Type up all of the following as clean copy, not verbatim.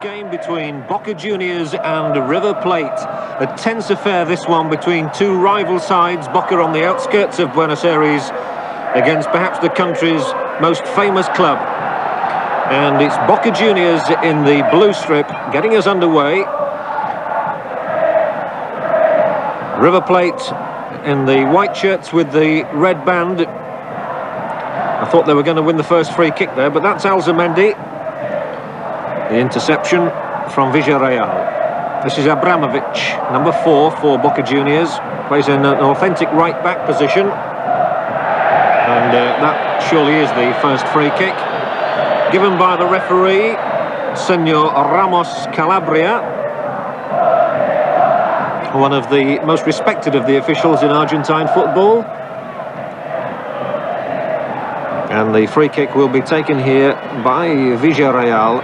Game between Boca Juniors and River Plate. A tense affair, this one, between two rival sides. Boca on the outskirts of Buenos Aires against perhaps the country's most famous club. And it's Boca Juniors in the blue strip getting us underway. River Plate in the white shirts with the red band. I thought they were going to win the first free kick there, but that's Alzamendi. The interception from Villarreal. This is Abramovich, number 4 for Boca Juniors. Plays in an authentic right-back position. And that surely is the first free kick. Given by the referee, Senor Ramos Calabria. One of the most respected of the officials in Argentine football. And the free kick will be taken here by Villarreal.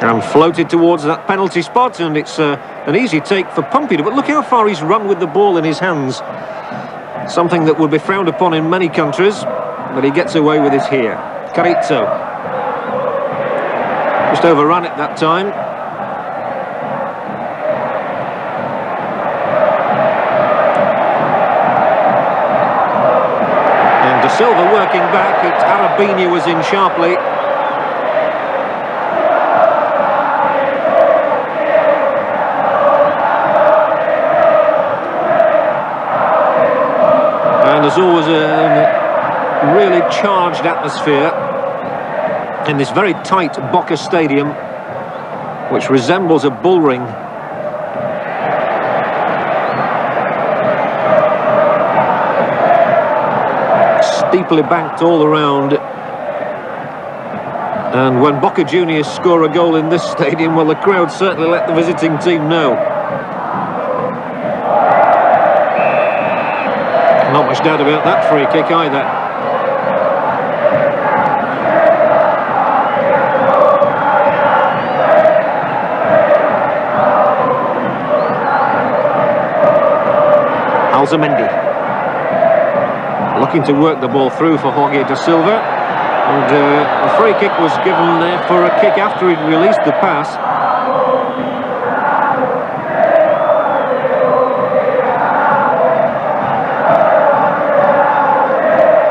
And floated towards that penalty spot, and it's an easy take for Pompey. But look how far he's run with the ball in his hands. Something that would be frowned upon in many countries, but he gets away with it here. Carrizo. Just overrun it that time. And Da Silva working back. It's Arabinha was in sharply. And there's always a really charged atmosphere in this very tight Boca stadium, which resembles a bull ring. Steeply banked all around. And when Boca Juniors score a goal in this stadium, well, the crowd certainly let the visiting team know. Not much doubt about that free kick either. Alzamendi. Looking to work the ball through for Jorge Da Silva. And the free kick was given there for a kick after he'd released the pass.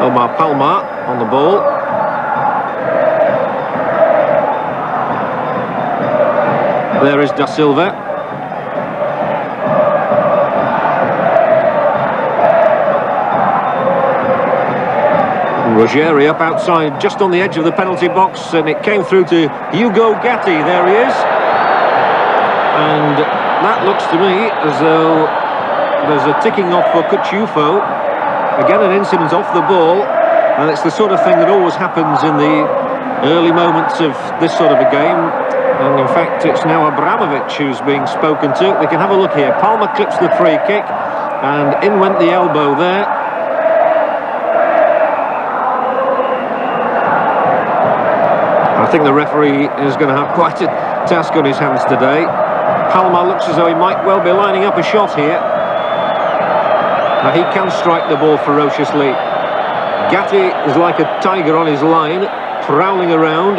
Omar Palma on the ball. There is Da Silva. Ruggeri up outside, just on the edge of the penalty box, and it came through to Hugo Gatti. There he is. And that looks to me as though there's a ticking off for Cuchufo. Again, an incident off the ball, and it's the sort of thing that always happens in the early moments of this sort of a game. And in fact, it's now Abramovich who's being spoken to. We can have a look here. Palmer clips the free kick, and in went the elbow there. I think the referee is going to have quite a task on his hands today. Palmer looks as though he might well be lining up a shot here. Now he can strike the ball ferociously. Gatti is like a tiger on his line, prowling around.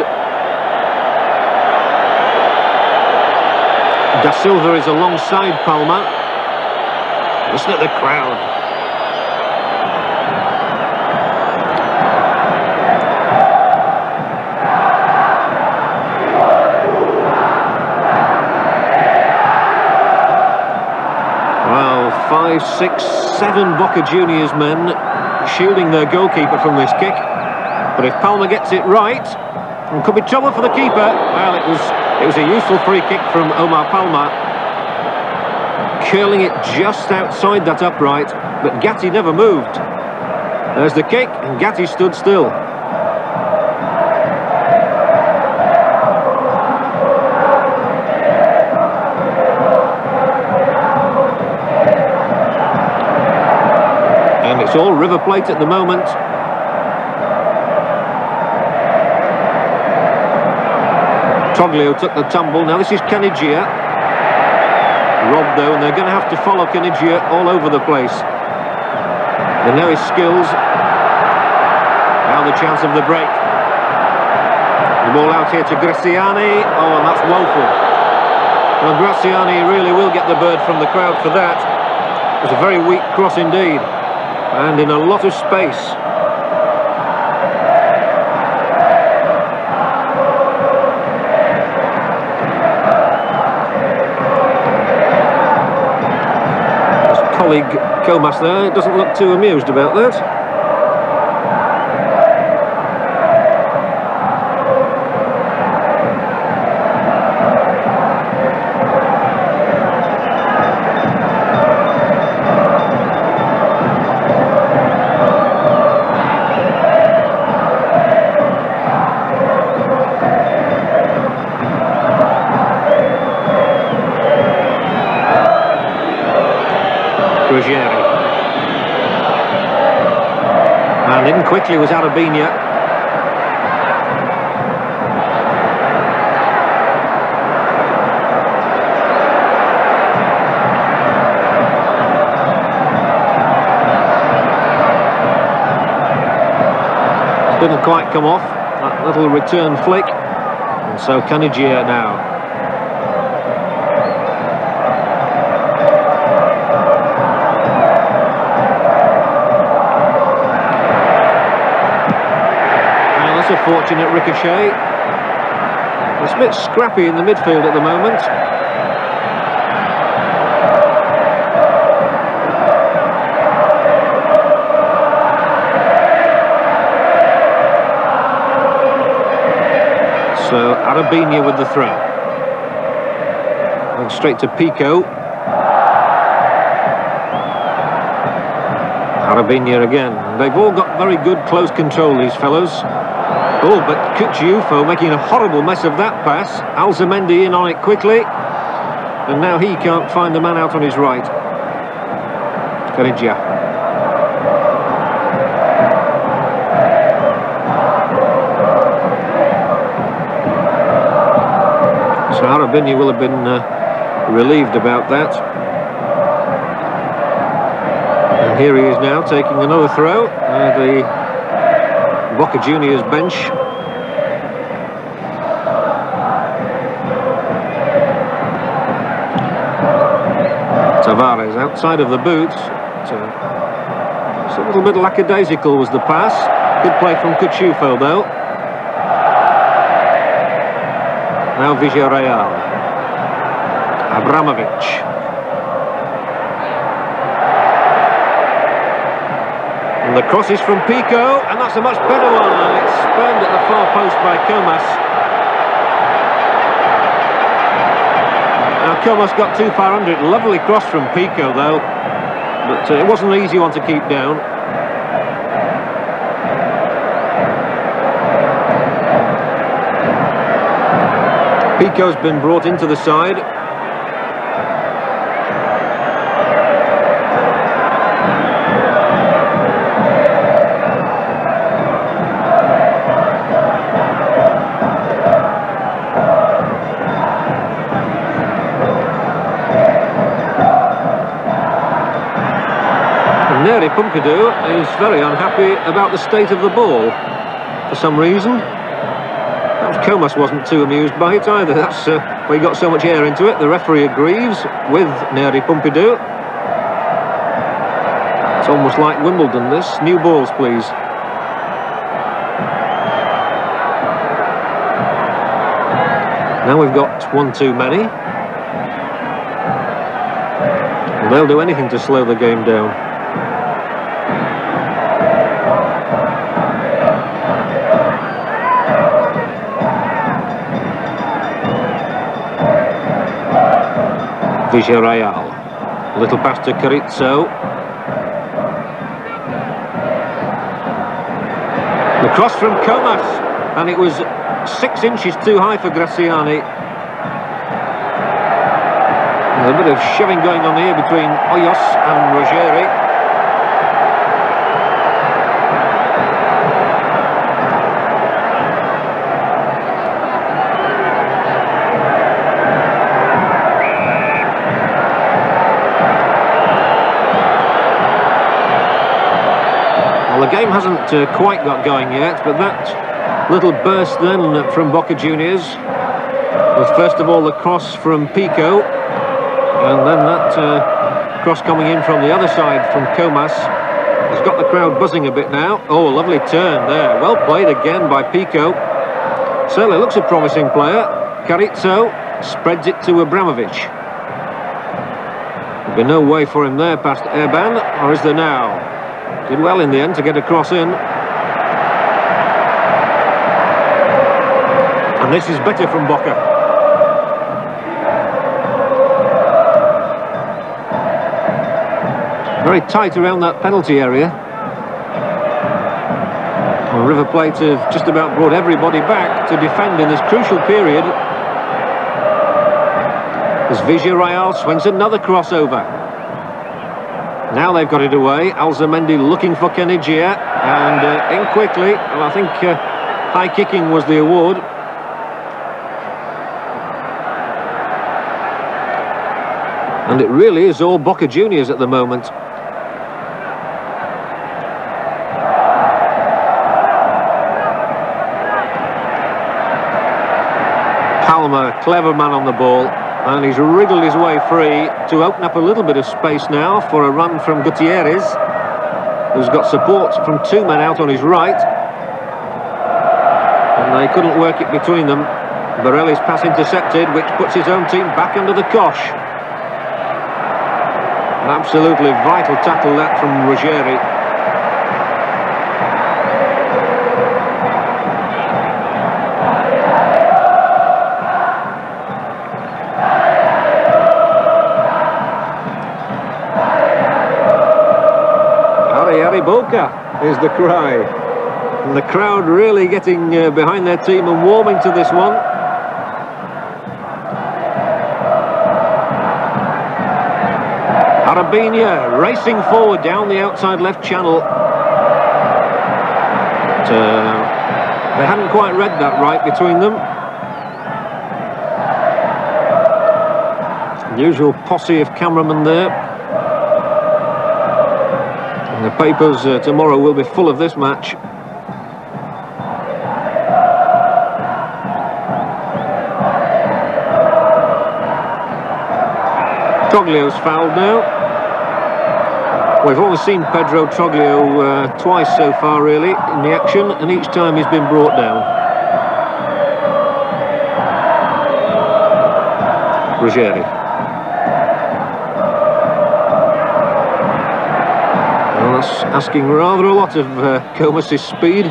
Da Silva is alongside Palma. Listen at the crowd. Well, 5, 6, 7 Boca Juniors men shielding their goalkeeper from this kick. But if Palma gets it right, it could be trouble for the keeper. Well, it was a useful free kick from Omar Palma, curling it just outside that upright, but Gatti never moved. There's the kick, and Gatti stood still. And it's all River Plate at the moment. Troglio took the tumble. Now this is Canigia. Robbed though, and they're going to have to follow Canigia all over the place. They know his skills. now the chance of the break. The ball out here to Graziani. Oh, and that's woeful. Well, Graziani really will get the bird from the crowd for that. It was a very weak cross indeed, and in a lot of space. His colleague Comas there doesn't look too amused about that. And in quickly was Arabinia. Didn't quite come off, that little return flick. And so Caniggia now. A fortunate ricochet. It's a bit scrappy in the midfield at the moment. So Arabinia with the throw. And straight to Pico. Arabinia again. They've all got very good close control, these fellows. Oh, but Cucciufo making a horrible mess of that pass. Alzamendi in on it quickly. And now he can't find the man out on his right. Caniggia. So Arabinia will have been relieved about that. And here he is now taking another throw. The Boca Juniors bench. Tavares outside of the boot. It's a little bit lackadaisical was the pass. Good play from Cucciufo though. Now Villarreal. Abramovich. And the cross is from Pico, and that's a much better one, and it's spurned at the far post by Comas. Now Comas got too far under it. Lovely cross from Pico though, but it wasn't an easy one to keep down. Pico's been brought into the side. Neri Pompidou is very unhappy about the state of the ball for some reason. Perhaps Comas wasn't too amused by it either. That's why he got so much air into it. The referee agrees with Neri Pompidou. It's almost like Wimbledon this. New balls please. Now we've got one too many. And they'll do anything to slow the game down. Villarreal. Little pass to Carrizzo. The cross from Comas, and it was 6 inches too high for Graziani. There's a bit of shoving going on here between Hoyos and Ruggeri. game hasn't quite got going yet, but that little burst then from Boca Juniors was first of all the cross from Pico, and then that cross coming in from the other side from Comas has got the crowd buzzing a bit now. Oh, lovely turn there. Well played again by Pico. Certainly looks a promising player. Carrizo spreads it to Abramovich. There'll be no way for him there past Erban, or is there now? Did well in the end to get a cross in. And this is better from Boca. Very tight around that penalty area. Well, River Plate have just about brought everybody back to defend in this crucial period. As Villarreal swings another crossover. Now they've got it away. Alzamendi looking for Canigia, and in quickly. Well, I think high kicking was the award. And it really is all Boca Juniors at the moment. Palmer, clever man on the ball, and he's wriggled his way free to open up a little bit of space now for a run from Gutierrez, who's got support from two men out on his right, and they couldn't work it between them. Borelli's pass intercepted, which puts his own team back under the cosh. An absolutely vital tackle that from Ruggeri. Boca is the cry, and the crowd really getting behind their team and warming to this one. Arabinia racing forward down the outside left channel. But, they hadn't quite read that right between them. Usual posse of cameramen there. The papers tomorrow will be full of this match. Troglio's fouled now. We've only seen Pedro Troglio twice so far, really, in the action, and each time he's been brought down. Ruggeri. Well, that's asking rather a lot of Comas' speed.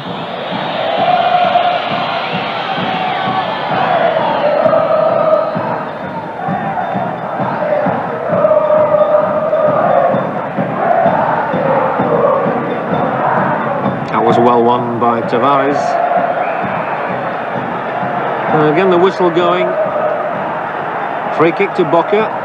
That was well won by Tavares. Again the whistle going. Free kick to Boca.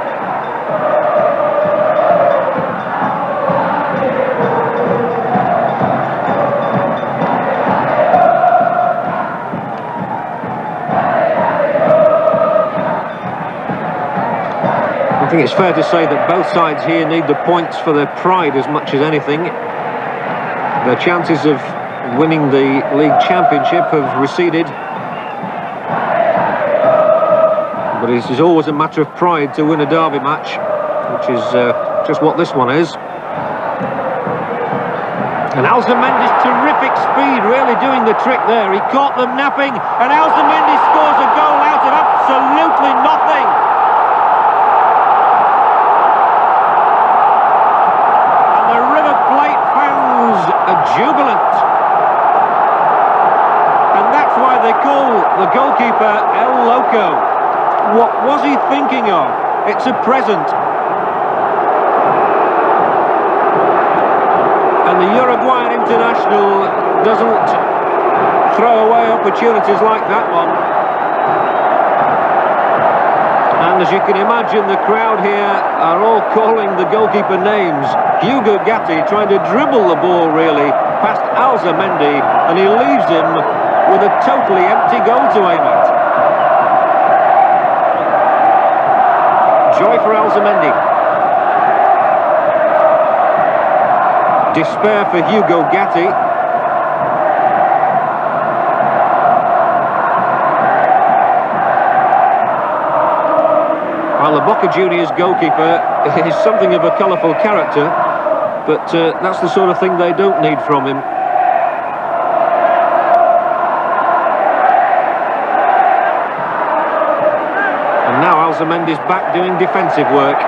I think it's fair to say that both sides here need the points for their pride as much as anything. Their chances of winning the league championship have receded. But it is always a matter of pride to win a derby match, which is just what this one is. And Alzamendi's terrific speed really doing the trick there. He caught them napping, and Alzamendi scores a goal out of absolutely nothing. Jubilant, and that's why they call the goalkeeper El Loco. What was he thinking of? It's a present. And the Uruguayan international doesn't throw away opportunities like that one. And as you can imagine, the crowd here are all calling the goalkeeper names. Hugo Gatti trying to dribble the ball really past Alzamendi, and he leaves him with a totally empty goal to aim at. Joy for Alzamendi. Despair for Hugo Gatti. Boca Juniors goalkeeper is something of a colourful character, but that's the sort of thing they don't need from him. And now Alzamendi's back doing defensive work.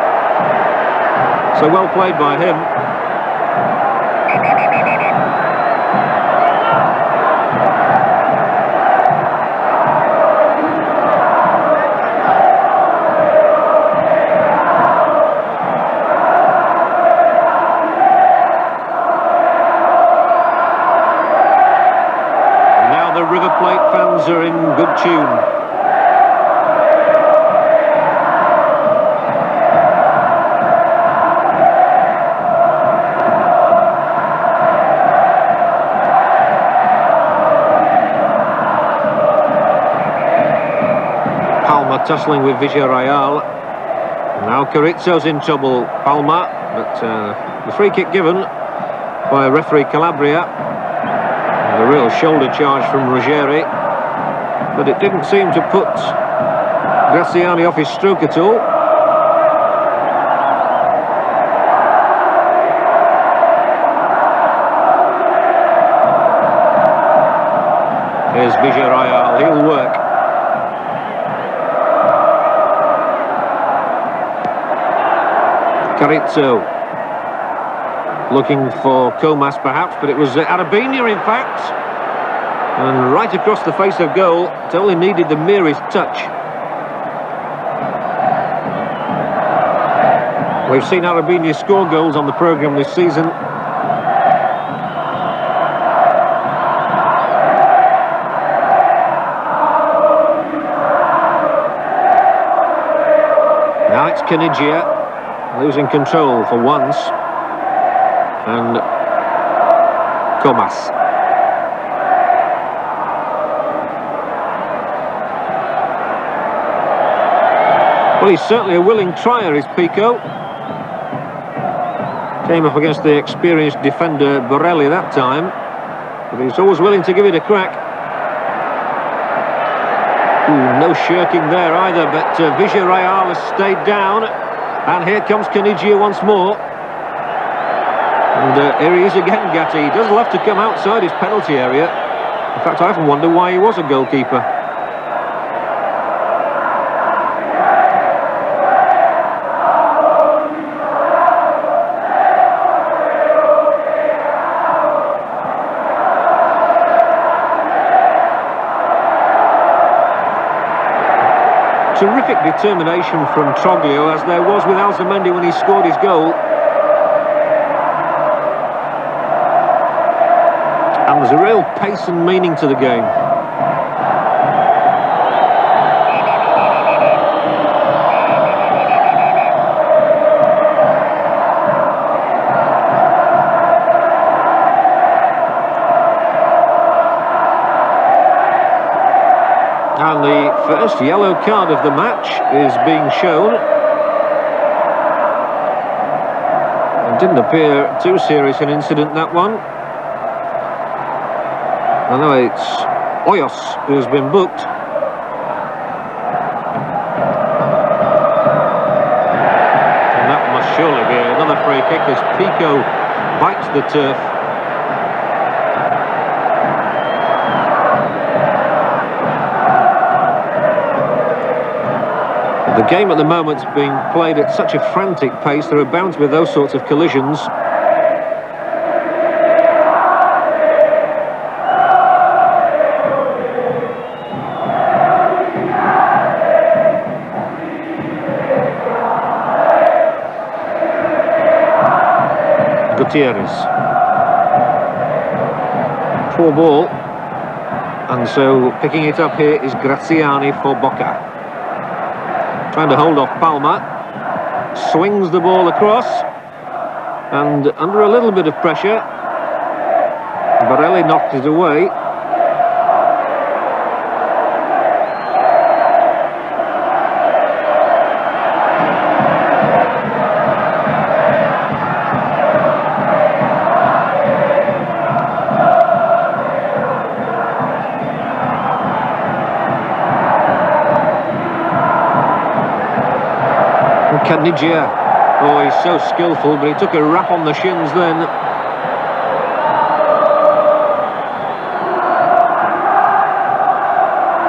So well played by him. River Plate fans are in good tune. Palma tussling with Villarreal. Now Carrizo's in trouble. Palma, but the free kick given by referee Calabria. A real shoulder charge from Ruggeri, but it didn't seem to put Graziani off his stroke at all. Here's Villarreal, he'll work. Carrizo. Looking for Comas perhaps, but it was Arabina in fact. And right across the face of goal, it only needed the merest touch. We've seen Arabina score goals on the programme this season. Now it's Canigia, losing control for once. And Comas. Well, he's certainly a willing trier, is Pico. Came up against the experienced defender Borelli that time, but he's always willing to give it a crack. Ooh, no shirking there either, but Villarreal has stayed down, and here comes Canigia once more. And here he is again, Gatti. He does love to come outside his penalty area. In fact, I often wonder why he was a goalkeeper. Terrific determination from Troglio, as there was with Alzamendi when he scored his goal. And there's a real pace and meaning to the game. And the first yellow card of the match is being shown. It didn't appear too serious an incident, that one. I know it's Hoyos who's been booked. And that must surely be another free kick as Pico bites the turf. The game at the moment is being played at such a frantic pace, there are bound to be those sorts of collisions. Gutierrez. Poor ball. And so picking it up here is Graziani for Boca. Trying to hold off Palma. Swings the ball across. And under a little bit of pressure, Borelli knocked it away. Canigia. Oh, he's so skillful, but he took a rap on the shins then.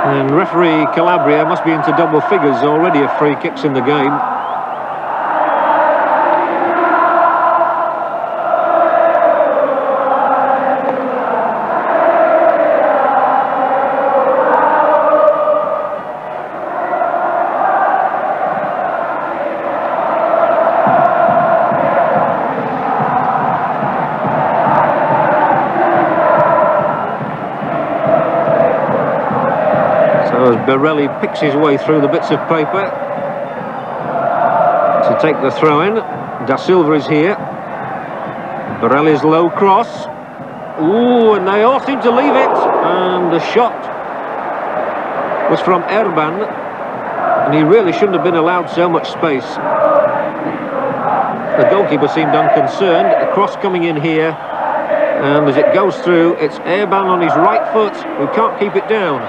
And referee Calabria must be into double figures already of free kicks in the game. As Borelli picks his way through the bits of paper to take the throw-in. Da Silva is here. Borelli's low cross. Ooh, and they all seem to leave it. And the shot was from Erban, and he really shouldn't have been allowed so much space. The goalkeeper seemed unconcerned. A cross coming in here, and as it goes through, it's Erban on his right foot who can't keep it down.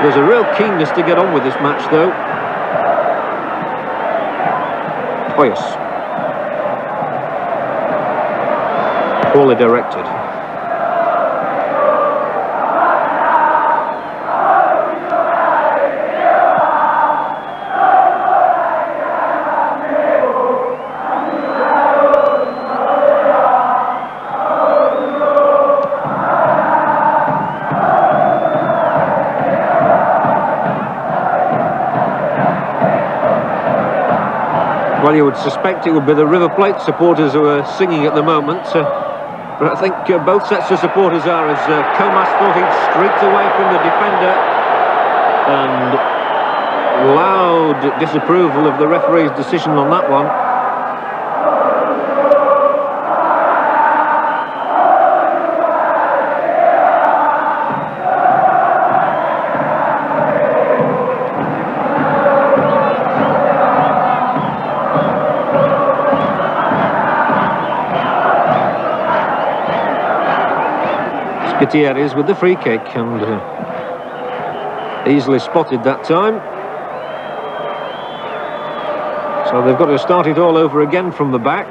There's a real keenness to get on with this match, though. Hoyos. Poorly directed. Well, you would suspect it would be the River Plate supporters who are singing at the moment. But I think both sets of supporters are, as Comas thought he'd streaked away from the defender. And loud disapproval of the referee's decision on that one. Gutierrez with the free kick, and easily spotted that time. So they've got to start it all over again from the back.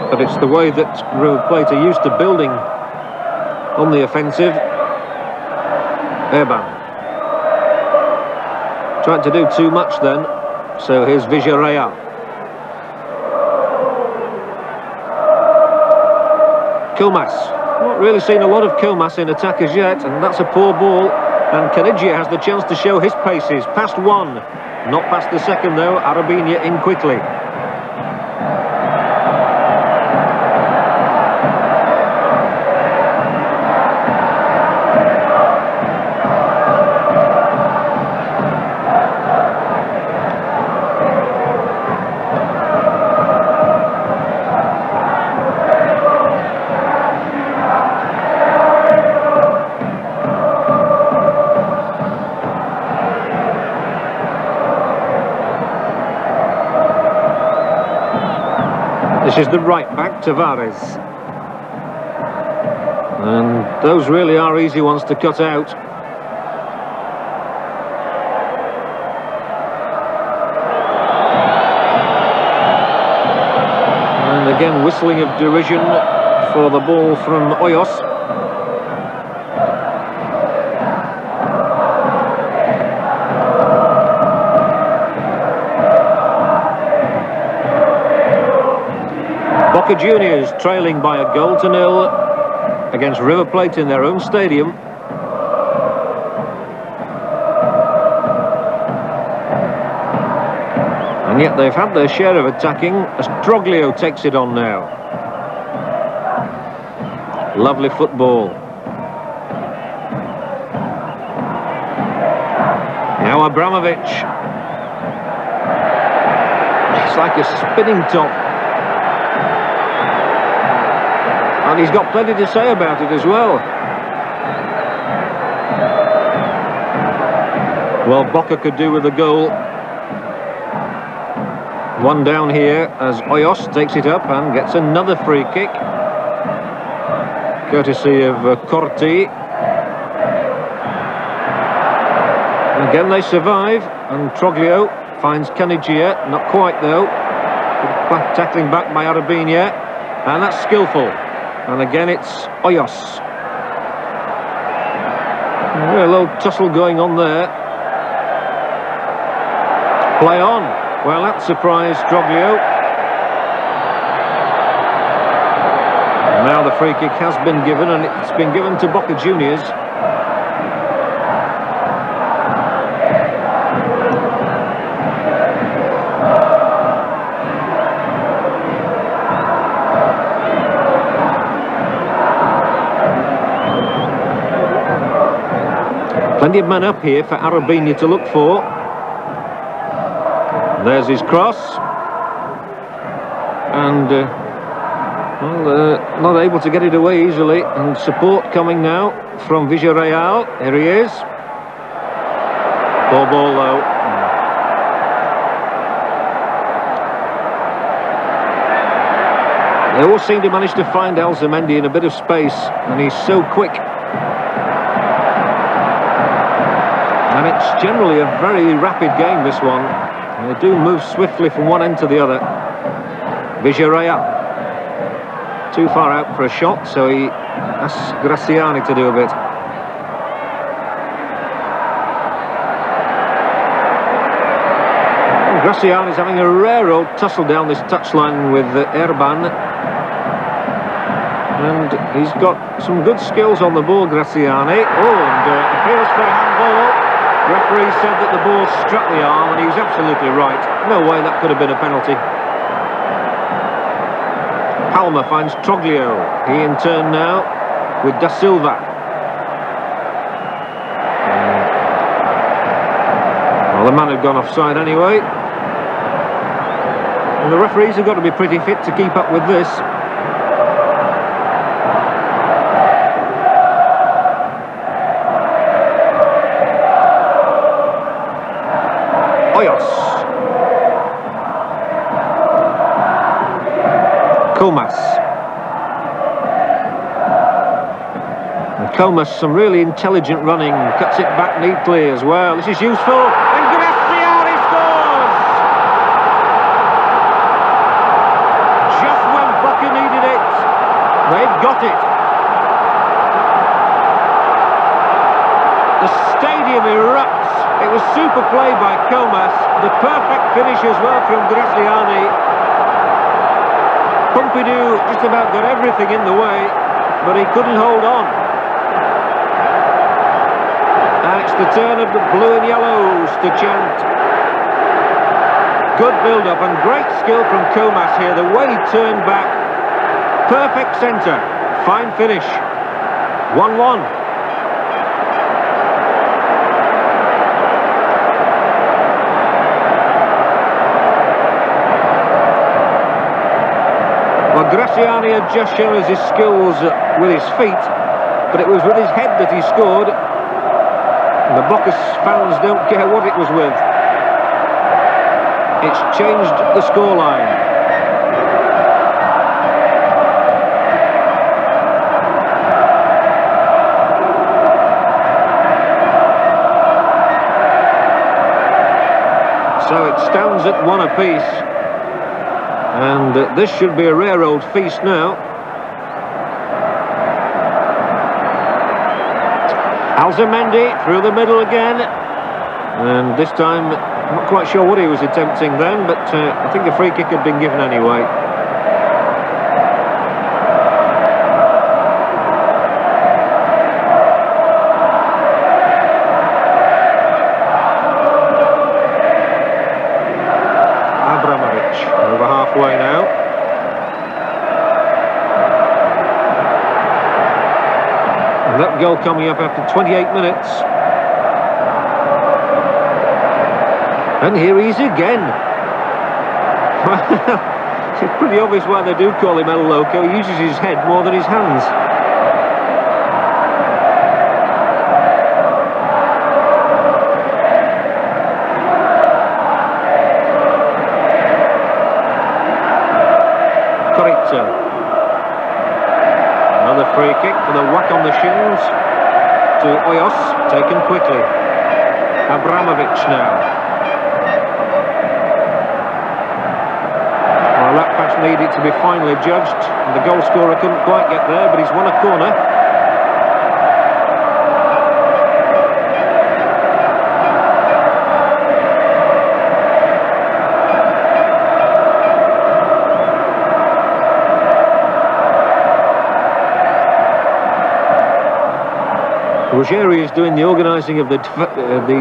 But it's the way that River Plate are used to building on the offensive. Erban tried to do too much then. So here's Villarreal. Comas. Not really seen a lot of Comas in attack as yet, and that's a poor ball. And Canigia has the chance to show his paces. Past one, not past the second though. Arabinia in quickly. This is the right back, Tavares. And those really are easy ones to cut out. And again, whistling of derision for the ball from Hoyos. Boca Juniors trailing by a goal to nil against River Plate in their own stadium. And yet they've had their share of attacking as Troglio takes it on now. Lovely football. Now Abramovich. It's like a spinning top. And he's got plenty to say about it as well. Well, Boca could do with a goal. One down here as Hoyos takes it up and gets another free kick. Courtesy of Corti. Again they survive, and Troglio finds Canigia, not quite though. Tackling back by Arabinia, and that's skillful. And again it's Hoyos. A little tussle going on there. Play on. Well, that surprised Troglio. Now the free kick has been given, and it's been given to Boca Juniors. Plenty of men up here for Arabinia to look for. There's his cross. And not able to get it away easily. And support coming now from Villarreal. Here he is. Poor ball though. They all seem to manage to find Alzamendi in a bit of space. And he's so quick. And it's generally a very rapid game, this one. They do move swiftly from one end to the other. Villarreal. Too far out for a shot, so he asks Graziani to do a bit. Graziani's having a rare old tussle down this touchline with Erban. And he's got some good skills on the ball, Graziani. Oh, and appeals for a handball. Referee said that the ball struck the arm, and he was absolutely right. No way that could have been a penalty. Palmer finds Troglio. He in turn now with Da Silva. Well, the man had gone offside anyway. And the referees have got to be pretty fit to keep up with this. Comas. And Comas, some really intelligent running, cuts it back neatly as well. This is useful, and Graziani scores! Just when Boca needed it, they've got it. The stadium erupts. It was super play by Comas. The perfect finish as well from Graziani. Pompidou just about got everything in the way, but he couldn't hold on. And it's the turn of the blue and yellows to chant. Good build-up and great skill from Comas here. The way he turned back. Perfect centre. Fine finish. 1-1. Well, Graziani had just shown us his skills with his feet, but it was with his head that he scored. And the Boca fans don't care what it was with. It's changed the scoreline. So it stands at 1 apiece. And this should be a rare old feast now. Alzamendi through the middle again. And this time, I'm not quite sure what he was attempting then, but I think the free kick had been given anyway. Over halfway now. And that goal coming up after 28 minutes. And here he is again. It's pretty obvious why they do call him El Loco. He uses his head more than his hands. Another free kick for the whack on the shins to Hoyos, taken quickly. Abramovich now. Well, that pass needed to be finally judged. And the goal scorer couldn't quite get there, but he's won a corner. Ruggieri is doing the organising of the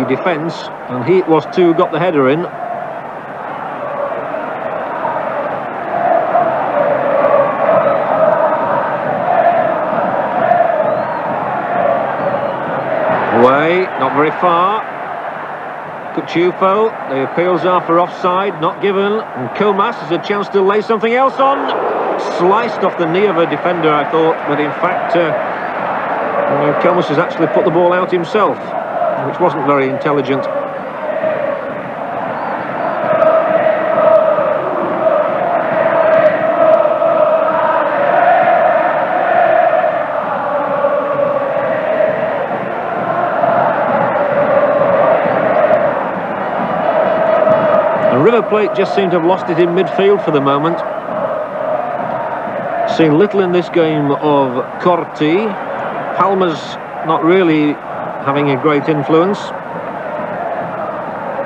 defence, and he it was too, got the header in. Away, not very far. Cucciufo, the appeals are for offside, not given. And Comas has a chance to lay something else on. Sliced off the knee of a defender, I thought, but in fact... Comas has actually put the ball out himself, which wasn't very intelligent. And River Plate just seem to have lost it in midfield for the moment. Seen little in this game of Corti. Palmer's not really having a great influence.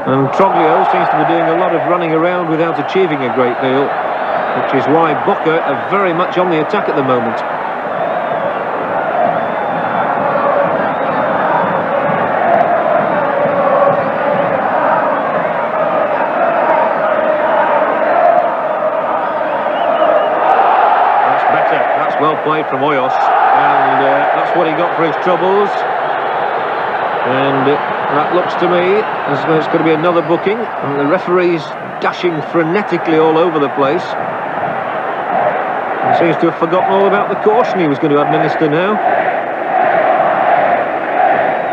And Troglio seems to be doing a lot of running around without achieving a great deal, which is why Boca are very much on the attack at the moment. That's better. That's well played from Hoyos. And that's what he got for his troubles. And that looks to me as though it's going to be another booking. And the referee's dashing frenetically all over the place. He seems to have forgotten all about the caution he was going to administer now.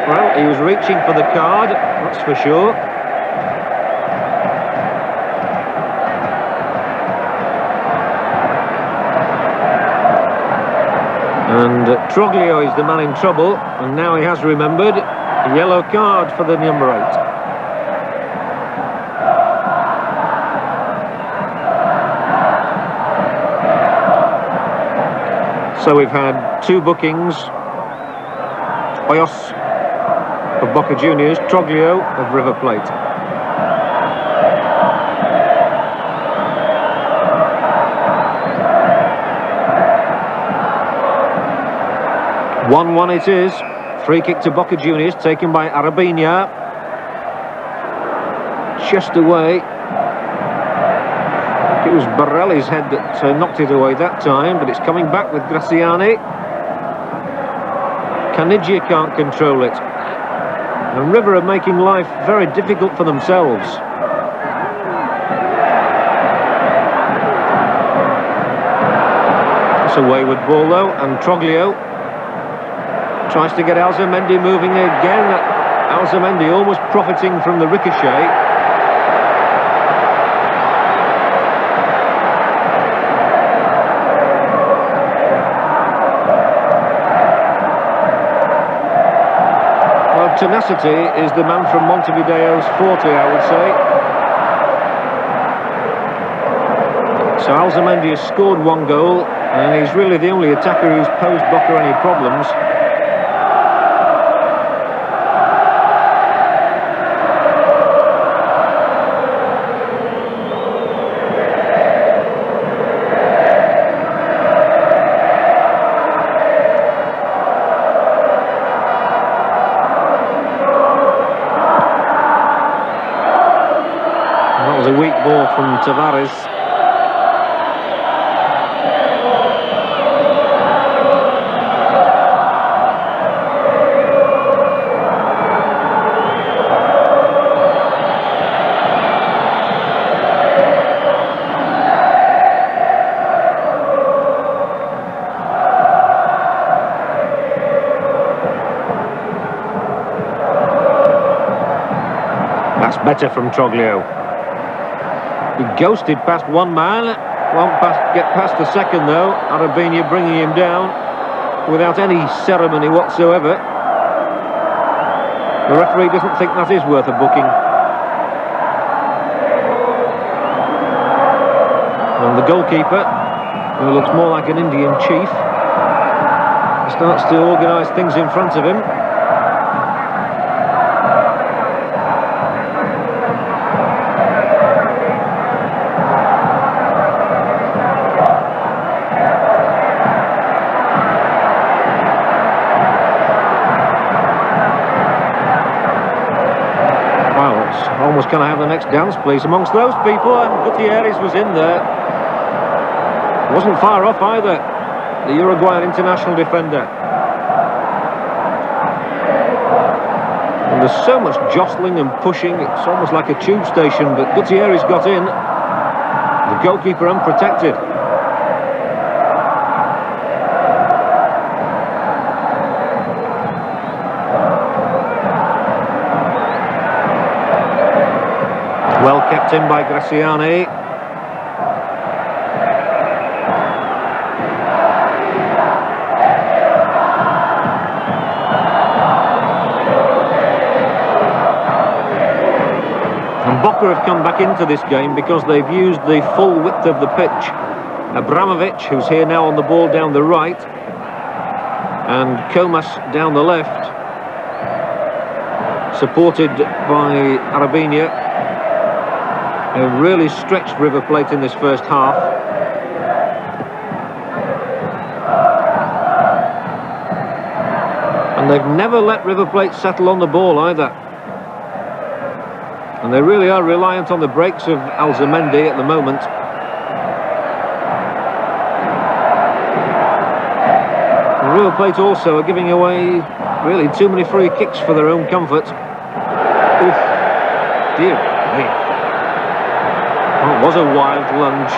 Well, he was reaching for the card, that's for sure. And Troglio is the man in trouble, and now he has remembered. A yellow card for the number 8. So we've had two bookings. Hoyos of Boca Juniors, Troglio of River Plate. One it is. Free kick to Boca Juniors, taken by Arabinia. Just away. It was Borelli's head that knocked it away that time, but it's coming back with Graziani. Canigia can't control it. And River are making life very difficult for themselves. It's a wayward ball though, and Troglio tries to get Alzamendi moving again. Alzamendi almost profiting from the ricochet. Well, tenacity is the man from Montevideo's forte, I would say. So Alzamendi has scored one goal, and he's really the only attacker who's posed Boca any problems. That was a weak ball from Tavares. That's better from Troglio. He ghosted past one man, won't get past the second though. Arabinia bringing him down without any ceremony whatsoever. The referee doesn't think that is worth a booking. And the goalkeeper, who looks more like an Indian chief, starts to organise things in front of him. Well, it's almost going to have the next dance, please, amongst those people, and Gutierrez was in there. Wasn't far off either, the Uruguayan international defender. And there's so much jostling and pushing, it's almost like a tube station, but Gutierrez got in, the goalkeeper unprotected. Well kept in by Graziani. Boca have come back into this game because they've used the full width of the pitch. Abramovich, who's here now on the ball down the right, and Comas down the left, supported by Arabinia, have really stretched River Plate in this first half. And they've never let River Plate settle on the ball either. And they really are reliant on the breaks of Alzamendi at the moment. And River Plate also are giving away really too many free kicks for their own comfort. Oof. Dear me. Well, it was a wild lunge.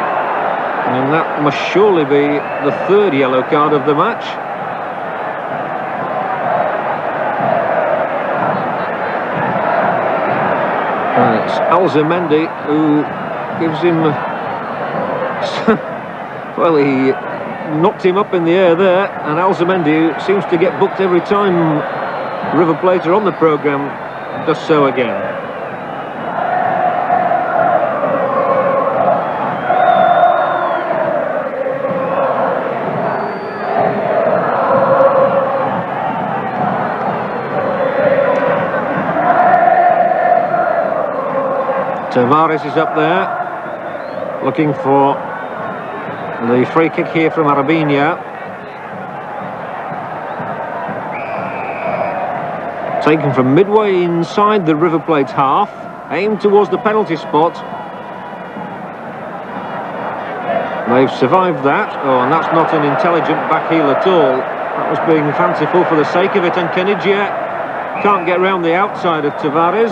And that must surely be the third yellow card of the match. And it's Alzamendi who gives him... well, he knocked him up in the air there, and Alzamendi seems to get booked every time River Plate are on the programme, does so again. Tavares is up there, looking for the free kick here from Arabinia. Taken from midway inside the River Plate half, aimed towards the penalty spot. They've survived that. Oh, and that's not an intelligent back heel at all. That was being fanciful for the sake of it, and Canigia can't get round the outside of Tavares.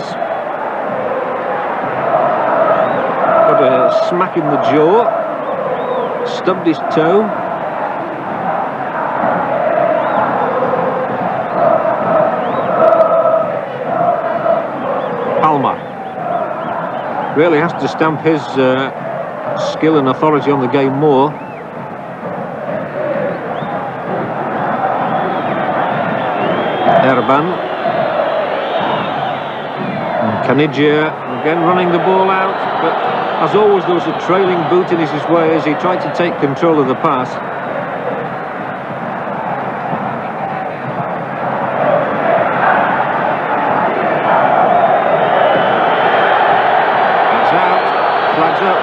Got a smack in the jaw, stubbed his toe. Palmer really has to stamp his skill and authority on the game more. Erban. And Canigia again running the ball out, but as always there was a trailing boot in his way as he tried to take control of the pass. That's out, flags up.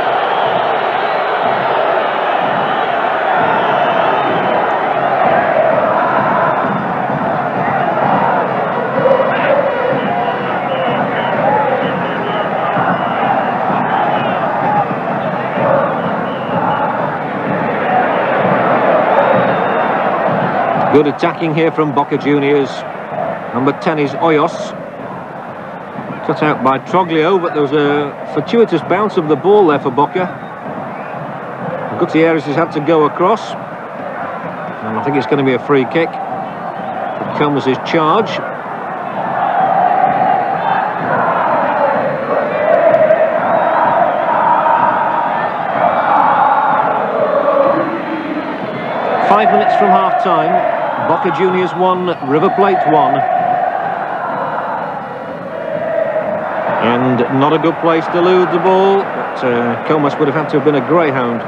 Good attacking here from Boca Juniors. Number 10 is Hoyos. Cut out by Troglio, but there was a fortuitous bounce of the ball there for Boca. Gutierrez has had to go across. And I think it's going to be a free kick. It comes his charge. Five minutes from half-time. Boca Juniors 1, River Plate 1. And not a good place to lose the ball, but Comas would have had to have been a greyhound.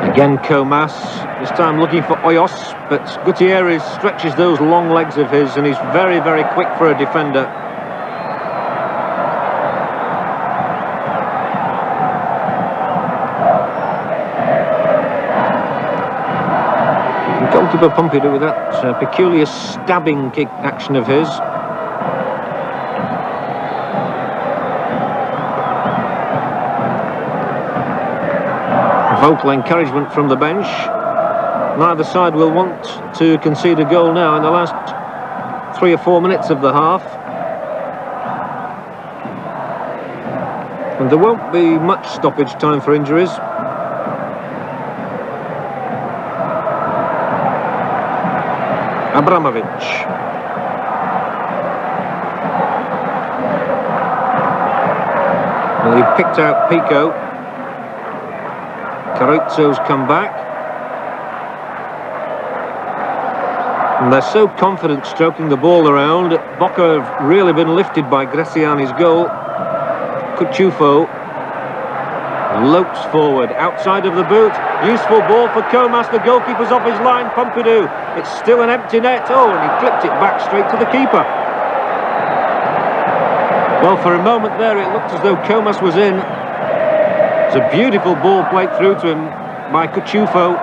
Again Comas, this time looking for Hoyos, but Gutierrez stretches those long legs of his and he's very, very quick for a defender. And goalkeeper Pompidou with that peculiar stabbing kick action of his. Vocal encouragement from the bench. Neither side will want to concede a goal now in the last 3 or 4 minutes of the half. And there won't be much stoppage time for injuries. Abramovich. Well, he picked out Pico. Carrizo's come back. And they're so confident stroking the ball around. Boca have really been lifted by Graziani's goal. Cuchufo lopes forward, outside of the boot. Useful ball for Comas, the goalkeeper's off his line. Pompidou, it's still an empty net. Oh, and he clipped it back straight to the keeper. Well, for a moment there it looked as though Comas was in. It's a beautiful ball played through to him by Cuchufo.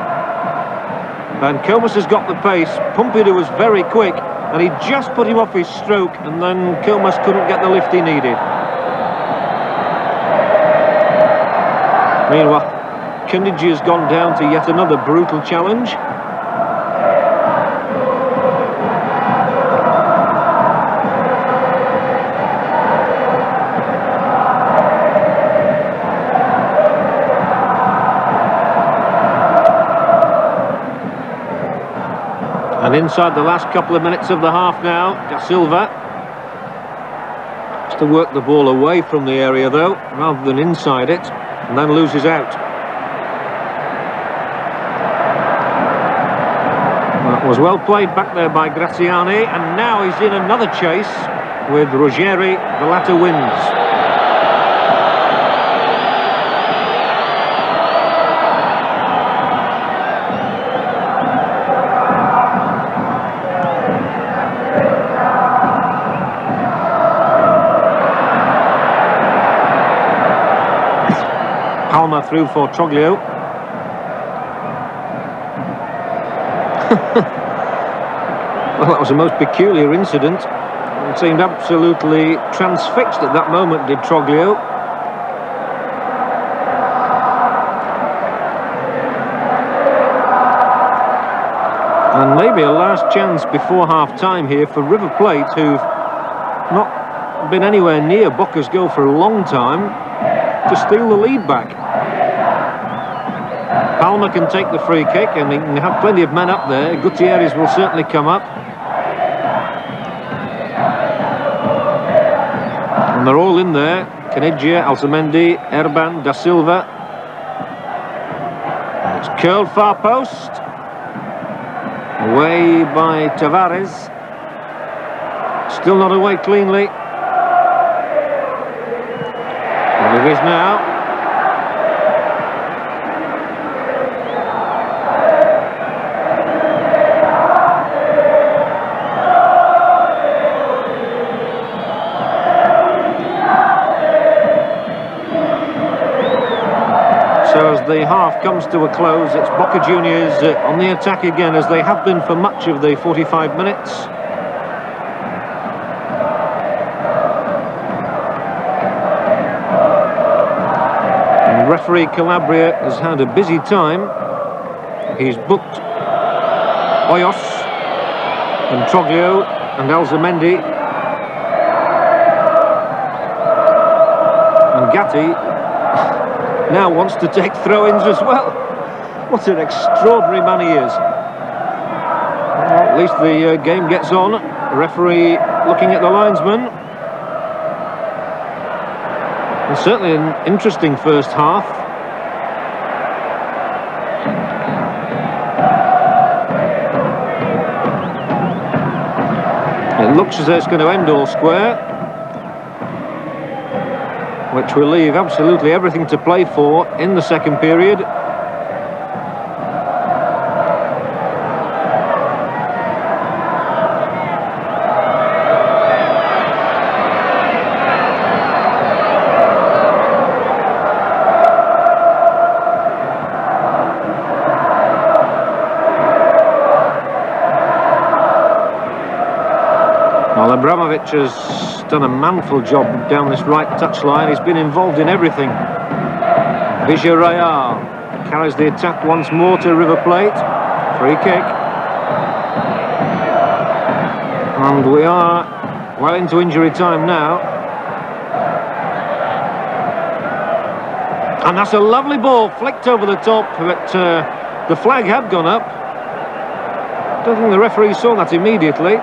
And Comas has got the pace. Pompidou was very quick and he just put him off his stroke, and then Comas couldn't get the lift he needed. Meanwhile, Kandiji has gone down to yet another brutal challenge. And inside the last couple of minutes of the half now, Da Silva has to work the ball away from the area though, rather than inside it, and then loses out. That was well played back there by Graziani, and now he's in another chase with Ruggeri. The latter wins. Palma through for Troglio. Well, that was a most peculiar incident. It seemed absolutely transfixed at that moment, did Troglio. And maybe a last chance before half-time here for River Plate, who've not been anywhere near Boca's goal for a long time, to steal the lead back. Palma can take the free kick and he can have plenty of men up there. Gutierrez will certainly come up. And they're all in there. Caniggia, Alzamendi, Erban, Da Silva. It's curled far post. Away by Tavares. Still not away cleanly. Well, it is now. So as the half comes to a close, it's Boca Juniors on the attack again, as they have been for much of the 45 minutes. And referee Calabria has had a busy time. He's booked Hoyos and Troglio and Alzamendi and Gatti. Now wants to take throw-ins as well. What an extraordinary man he is. Well, at least the game gets on. The referee looking at the linesman. And certainly an interesting first half. It looks as though it's going to end all square, which will leave absolutely everything to play for in the second period. Well, Abramovich has done a manful job down this right touchline. He's been involved in everything. Villarreal carries the attack once more to River Plate. Free kick. And we are well into injury time now. And that's a lovely ball flicked over the top, but the flag had gone up. Don't think the referee saw that immediately.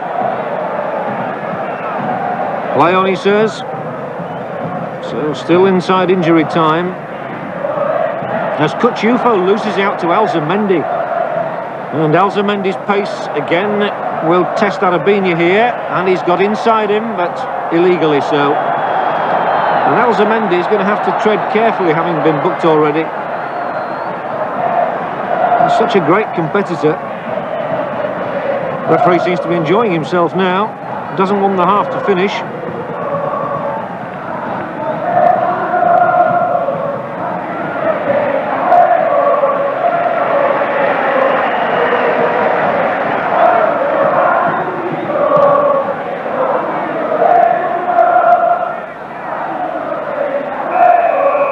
Play on, he says. So still inside injury time. As Cucciufo loses out to Alzamendi. And Alzamendi's pace again will test Arabinia here. And he's got inside him, but illegally so. And Alzamendi is going to have to tread carefully, having been booked already. He's such a great competitor. Referee seems to be enjoying himself now. Doesn't want the half to finish.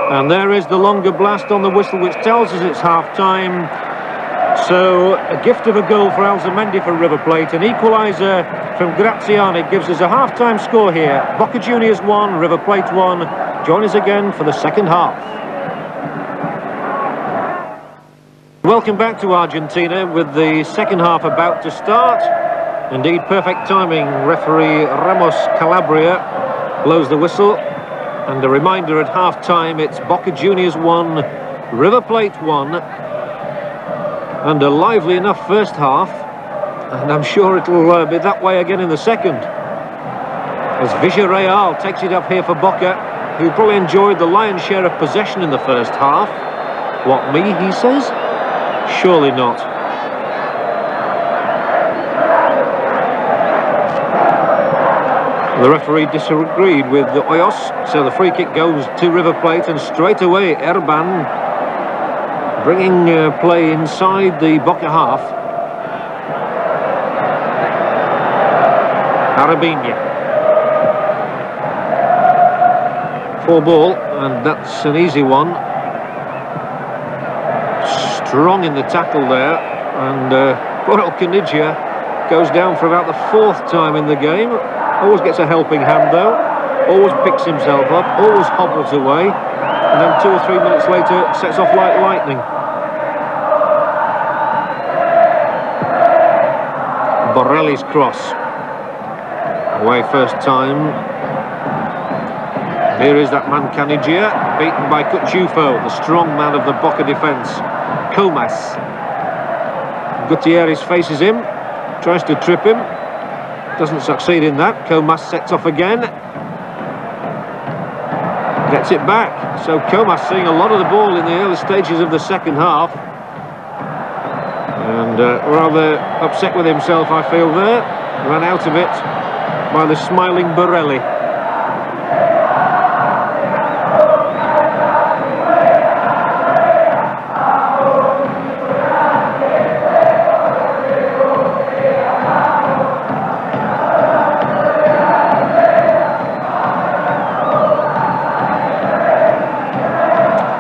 And there is the longer blast on the whistle, which tells us it's half-time. So, a gift of a goal for Alzamendi for River Plate. An equaliser from Graziani gives us a half-time score here. Boca Juniors 1, River Plate 1. Join us again for the second half. Welcome back to Argentina with the second half about to start. Indeed, perfect timing. Referee Ramos Calabria blows the whistle. And a reminder at half-time, it's Boca Juniors 1, River Plate 1. And a lively enough first half. And I'm sure it'll be that way again in the second. As Villarreal takes it up here for Boca, who probably enjoyed the lion's share of possession in the first half. What, me, he says? Surely not. The referee disagreed with the Hoyos, so the free kick goes to River Plate, and straight away Erban bringing play inside the Boca half. Arabinia. For ball, and that's an easy one. Strong in the tackle there, and poor old Canigia goes down for about the fourth time in the game. Always gets a helping hand though, always picks himself up, always hobbles away, and then 2 or 3 minutes later sets off like lightning. Borelli's cross. Away first time. Here is that man Canigia, beaten by Cucciufo, the strong man of the Boca defence. Comas. Gutierrez faces him, tries to trip him. Doesn't succeed in that. Comas sets off again. Gets it back. So Comas seeing a lot of the ball in the early stages of the second half. And rather upset with himself, I feel there. Ran out of it by the smiling Borelli.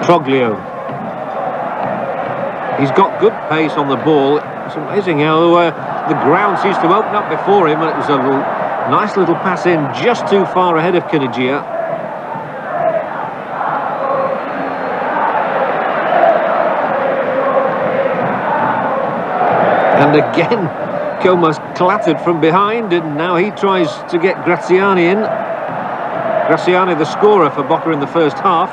Troglio. He's got good pace on the ball. It's amazing how the ground seems to open up before him, and it was a nice little pass in just too far ahead of Canigia. And again, Comas clattered from behind, and now he tries to get Graziani in. Graziani, the scorer for Boca in the first half.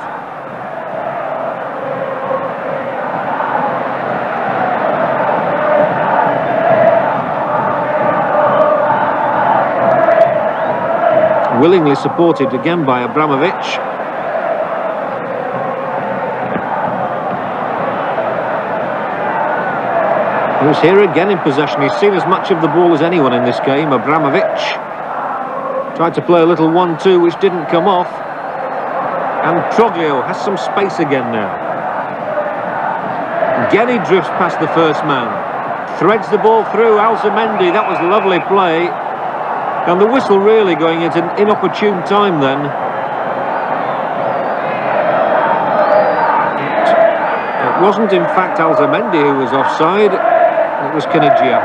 Willingly supported again by Abramovich. Who's here again in possession. He's seen as much of the ball as anyone in this game, Abramovich. Tried to play a little 1-2 which didn't come off. And Troglio has some space again now. Again he drifts past the first man. Threads the ball through. Alzamendi, that was lovely play. And the whistle really going at an inopportune time then. It wasn't in fact Alzamendi who was offside. It was Caniggia.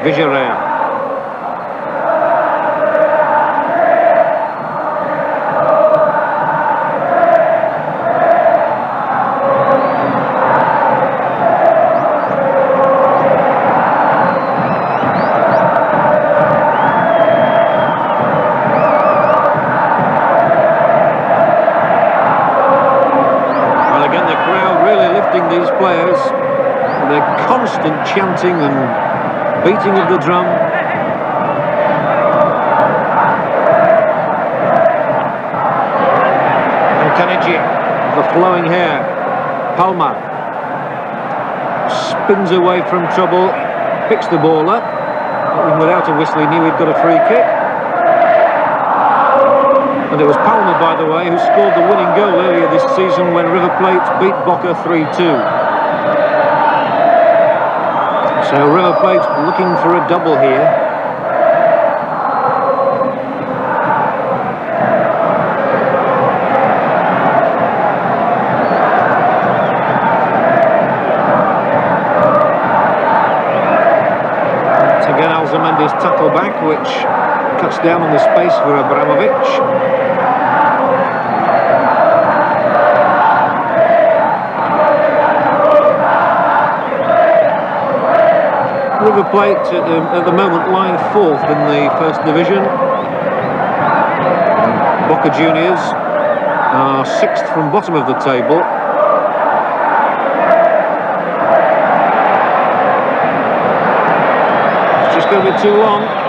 Villarreal. These players, their constant chanting and beating of the drum. And Caniggia, the flowing hair. Palma spins away from trouble, picks the ball up. Even without a whistle, he knew he'd got a free kick. And it was Palma, by the way, who scored the winning goal earlier this season when River Plate beat Boca 3-2. So River Plate looking for a double here. It's again Alzamendi's tackle back, which cuts down on the space for Abramovich. River Plate at the moment lying 4th in the First Division. Boca Juniors are 6th from bottom of the table. It's just going to be too long.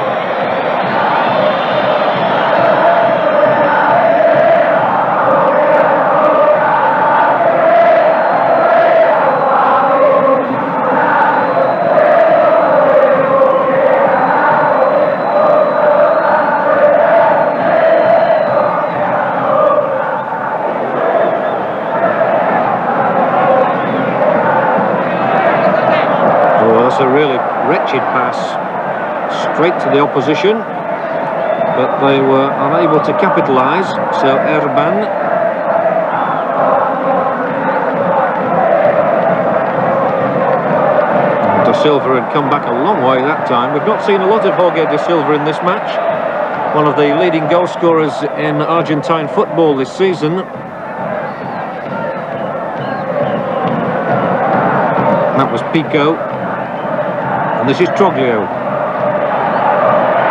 A really wretched pass straight to the opposition, but they were unable to capitalise. So Erban, Da Silva had come back a long way that time. We've not seen a lot of Jorge Da Silva in this match, one of the leading goal scorers in Argentine football this season. That was Pico. And this is Troglio.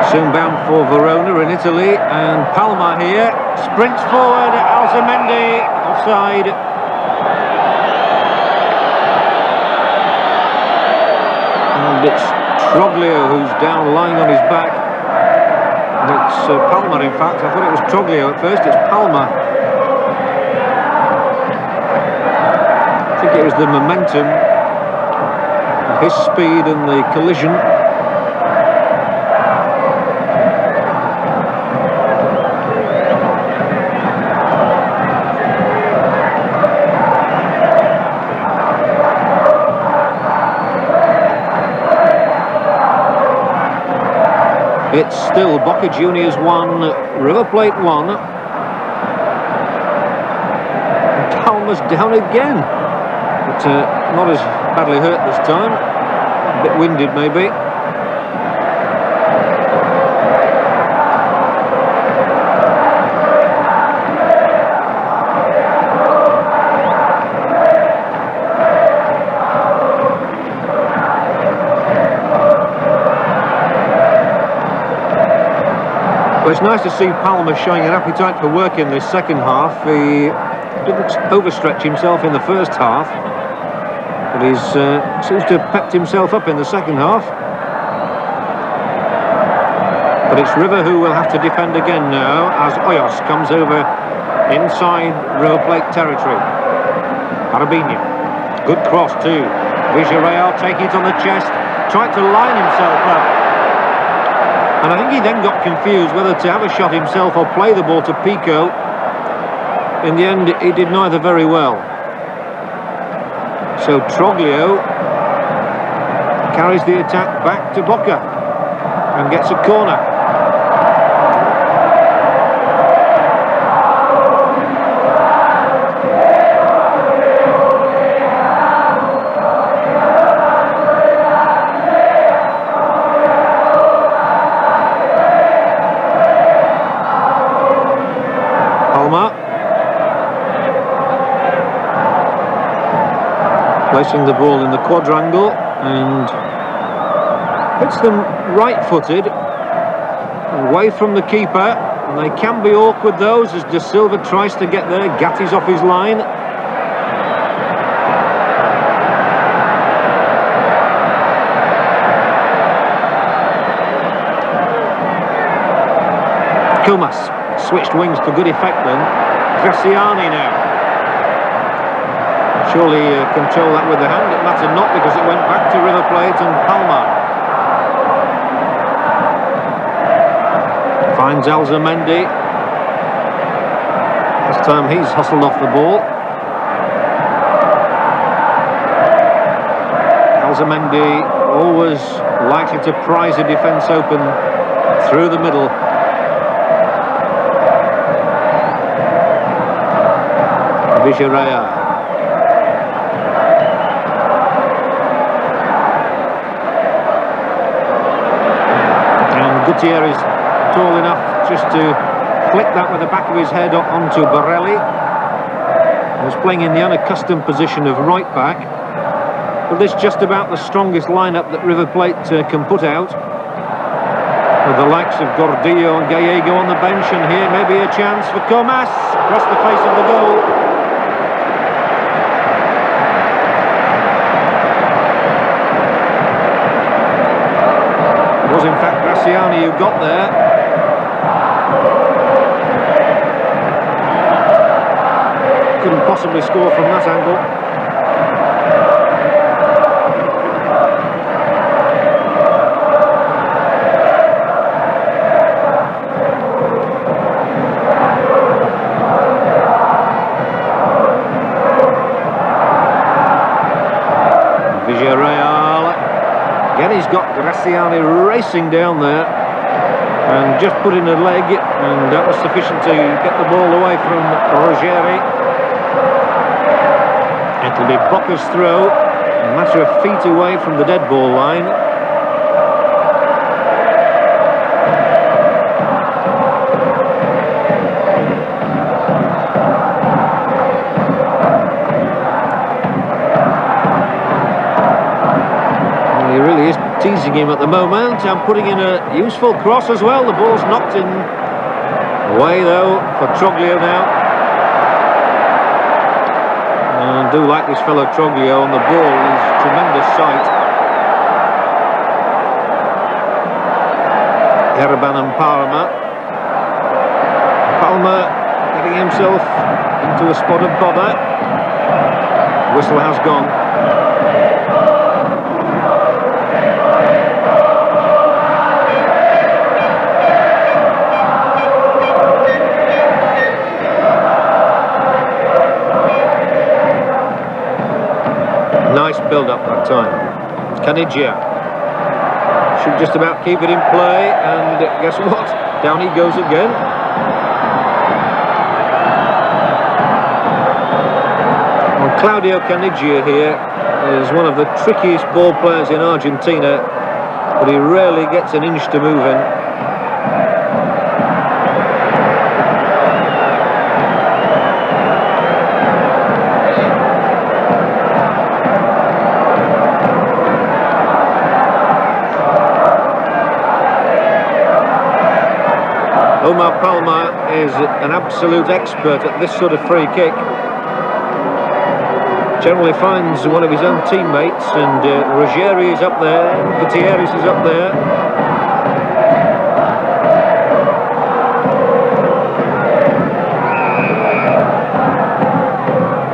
Soon bound for Verona in Italy. And Palma here. Sprints forward. Alzamendi. Offside. And it's Troglio who's down lying on his back. And it's Palma in fact. I thought it was Troglio at first. It's Palma. I think it was the momentum, his speed and the collision. It's still Boca Juniors 1, River Plate 1. Palma's down again, but not as badly hurt this time. A bit winded maybe. Well, it's nice to see Palmer showing an appetite for work in this second half. He didn't overstretch himself in the first half, but he seems to have pepped himself up in the second half. But it's River who will have to defend again now, as Hoyos comes over inside River Plate territory. Carabinho, good cross too. Villarreal taking it on the chest, tried to line himself up. And I think he then got confused whether to have a shot himself or play the ball to Pico. In the end, he did neither very well. So Troglio carries the attack back to Boca and gets a corner. Placing the ball in the quadrangle and hits them right-footed away from the keeper, and they can be awkward those as De Silva tries to get there. Gatti's off his line. Comas switched wings to good effect then. Graziani now. Surely control that with the hand. It mattered not because it went back to River Plate and Palmer. Finds Alzamendi. This time he's hustled off the ball. Alzamendi always likely to prise a defence open through the middle. Villarreal. Gutierrez is tall enough just to flick that with the back of his head onto Borelli. He was playing in the unaccustomed position of right back. But this is just about the strongest lineup that River Plate can put out, with the likes of Gordillo and Gallego on the bench, and here may be a chance for Comas across the face of the goal. It was in fact Graziani who got there. Couldn't possibly score from that angle. Villarreal. Again, he's got Graziani racing down there and just put in a leg, and that was sufficient to get the ball away from Ruggeri. It'll be Boca's throw, a matter of feet away from the dead ball line. He really is teasing him at the moment and putting in a useful cross as well. The ball's knocked in away though for Troglio now. And I do like this fellow Troglio on the ball. He's tremendous sight. Herban and Palmer. Palmer getting himself into a spot of bother. Whistle has gone. Nice build-up that time. Caniggia should just about keep it in play, and guess what? Down he goes again. Well, Claudio Caniggia here is one of the trickiest ball players in Argentina, but he rarely gets an inch to move in. Omar Palma is an absolute expert at this sort of free kick. Generally finds one of his own teammates, and Ruggieri is up there, Gutierrez is up there.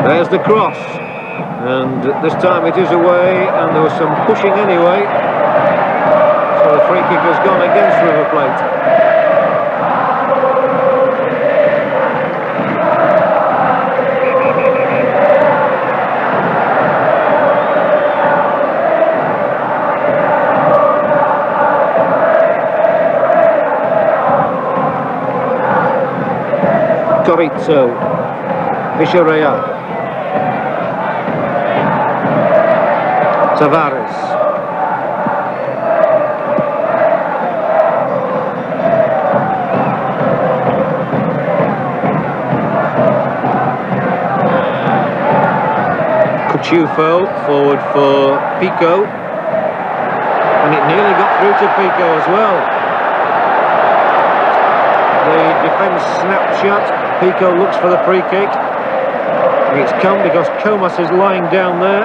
There's the cross, and this time it is away, and there was some pushing anyway, so the free kick has gone against River Plate. Corrizzo, Villarreal, Tavares, Cuchufo forward for Pico, and it nearly got through to Pico as well. The defence snapped shut. Pico looks for the free kick. It's come because Comas is lying down there,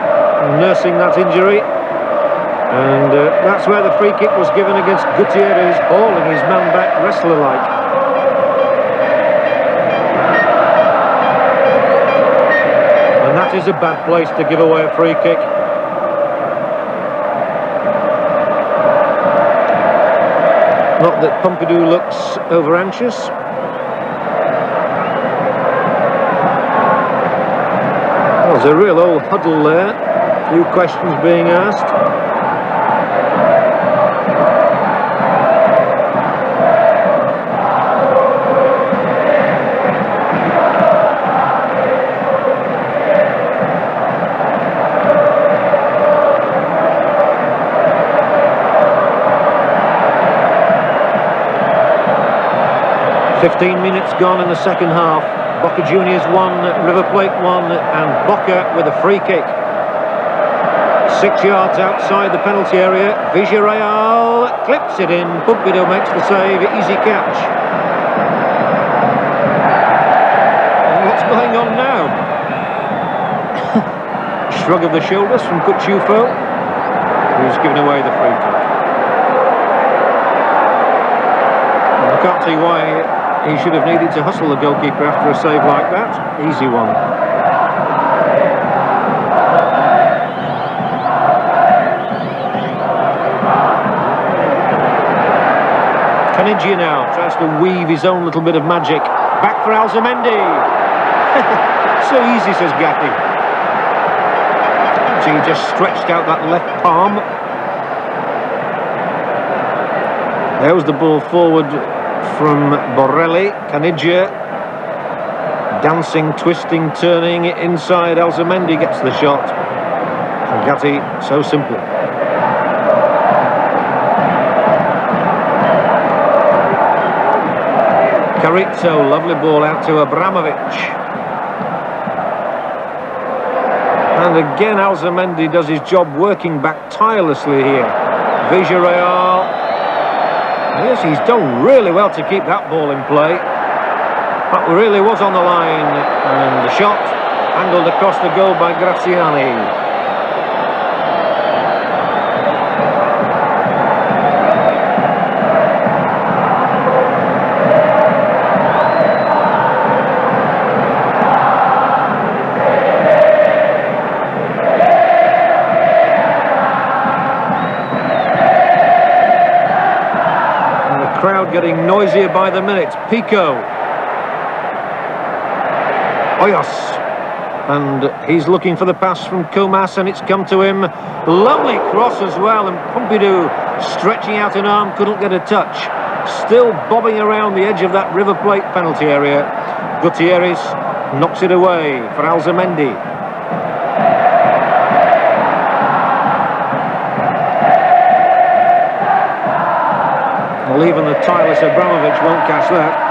nursing that injury. And that's where the free kick was given against Gutierrez, hauling his man back wrestler-like. And that is a bad place to give away a free kick. Not that Pompidou looks over-anxious. There's a real old huddle there, a few questions being asked. "15 minutes gone in the second half. Boca Juniors 1, River Plate 1, and Boca with a free kick. 6 yards outside the penalty area. Villarreal clips it in. Pompidou makes the save. Easy catch. What's going on now? Shrug of the shoulders from Cuchufo, who's given away the free kick. I can't see why he should have needed to hustle the goalkeeper after a save like that. Easy one. Caniggia now tries to weave his own little bit of magic. Back for Alzamendi. So easy, says Gatti. So he just stretched out that left palm. There was the ball forward from Borrelli. Caniggia dancing, twisting, turning inside. Alzamendi gets the shot. And Gatti, so simple. Corrizzo, lovely ball out to Abramovich. And again Alzamendi does his job working back tirelessly here. Villarreal. Yes, he's done really well to keep that ball in play. That really was on the line. And the shot angled across the goal by Graziani. Crowd getting noisier by the minute. Pico. Hoyos. And he's looking for the pass from Comas, and it's come to him. Lovely cross as well, and Pompidou stretching out an arm, couldn't get a touch. Still bobbing around the edge of that River Plate penalty area. Gutierrez knocks it away for Alzamendi. Well, even the tireless Abramovich won't catch that.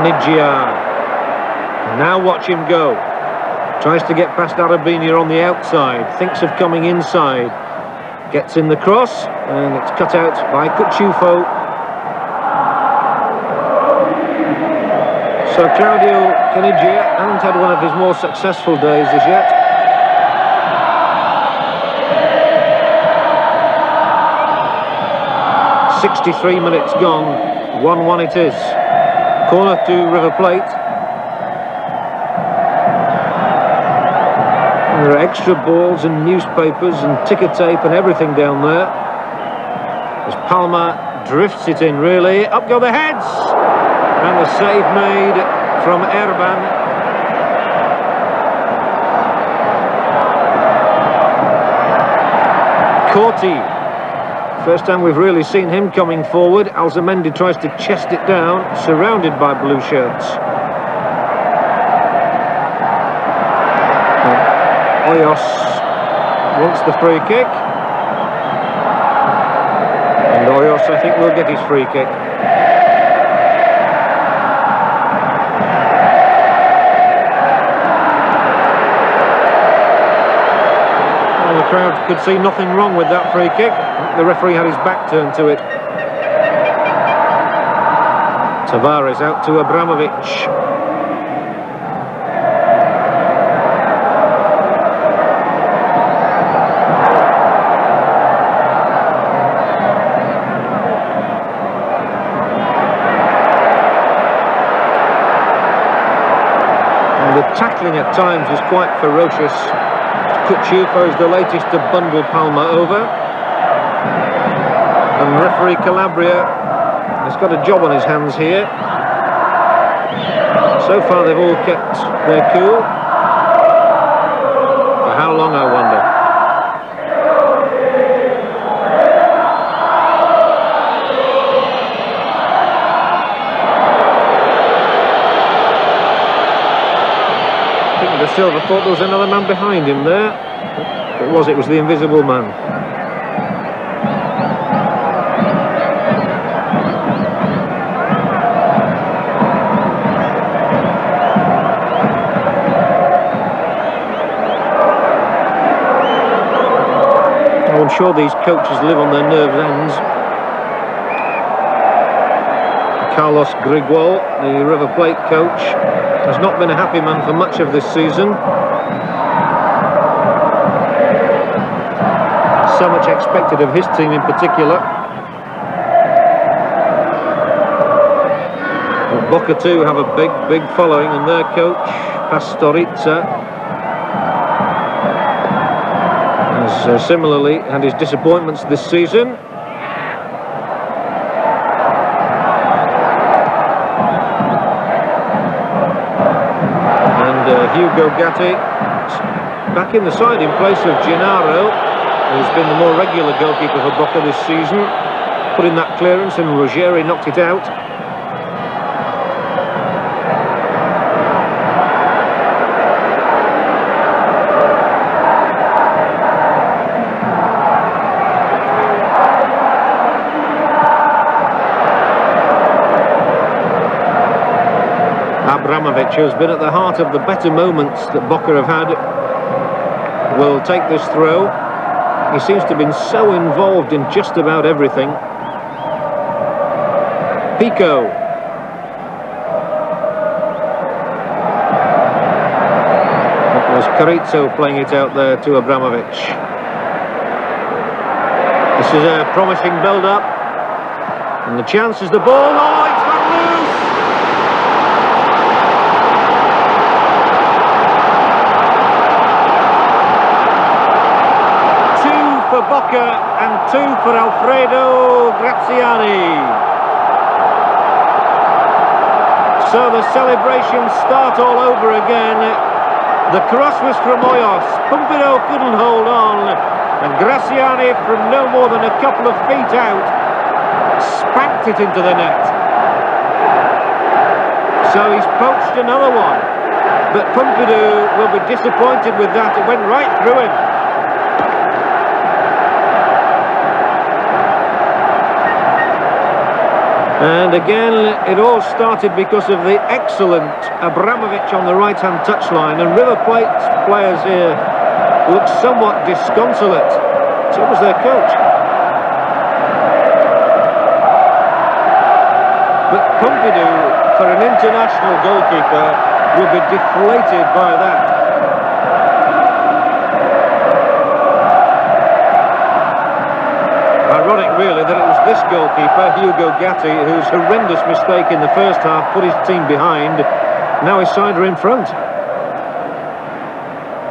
Canigia. Now watch him go. Tries to get past Arabinia on the outside. Thinks of coming inside. Gets in the cross, and it's cut out by Cucciufo. So Claudio Canigia hasn't had one of his more successful days as yet. "63 minutes gone, 1-1 it is. Corner to River Plate. There are extra balls and newspapers and ticker tape and everything down there. As Palma drifts it in, really. Up go the heads! And the save made from Erban. Corti. First time we've really seen him coming forward. Alzamendi tries to chest it down, surrounded by blue shirts. Hoyos wants the free kick. And Hoyos, I think, will get his free kick. Well, the crowd could see nothing wrong with that free kick. The referee had his back turned to it. Tavares out to Abramovich. And the tackling at times was quite ferocious. Cucciufo is the latest to bundle Palma over. And referee Calabria has got a job on his hands here. So far they've all kept their cool. For how long, I wonder? I think De Silva thought there was another man behind him there. It was the invisible man. I'm sure these coaches live on their nerves' ends. Carlos Griguol, the River Plate coach, has not been a happy man for much of this season. So much expected of his team in particular. But Boca too have a big following, and their coach, Pastoriza, has similarly had his disappointments this season. And Hugo Gatti back in the side in place of Gennaro, who's been the more regular goalkeeper for Boca this season. Put in that clearance and Ruggeri knocked it out. Abramovich, who's been at the heart of the better moments that Boca have had, will take this throw. He seems to have been so involved in just about everything. Pico. It was Carrizo playing it out there to Abramovich. This is a promising build-up. And the chance is the ball. Oh, it's gone loose! For Boca and 2 for Alfredo Graziani. So the celebrations start all over again. The cross was from Hoyos. Pumpido couldn't hold on, and Graziani, from no more than a couple of feet out, spanked it into the net. So he's poached another one, but Pumpido will be disappointed with that. It went right through him. And again, it all started because of the excellent Abramovich on the right-hand touchline, and River Plate's players here looked somewhat disconsolate. So was their coach. But Pompidou, for an international goalkeeper, will be deflated by that. Ironic, really, that it was this goalkeeper, Hugo Gatti, whose horrendous mistake in the first half put his team behind. Now his side are in front.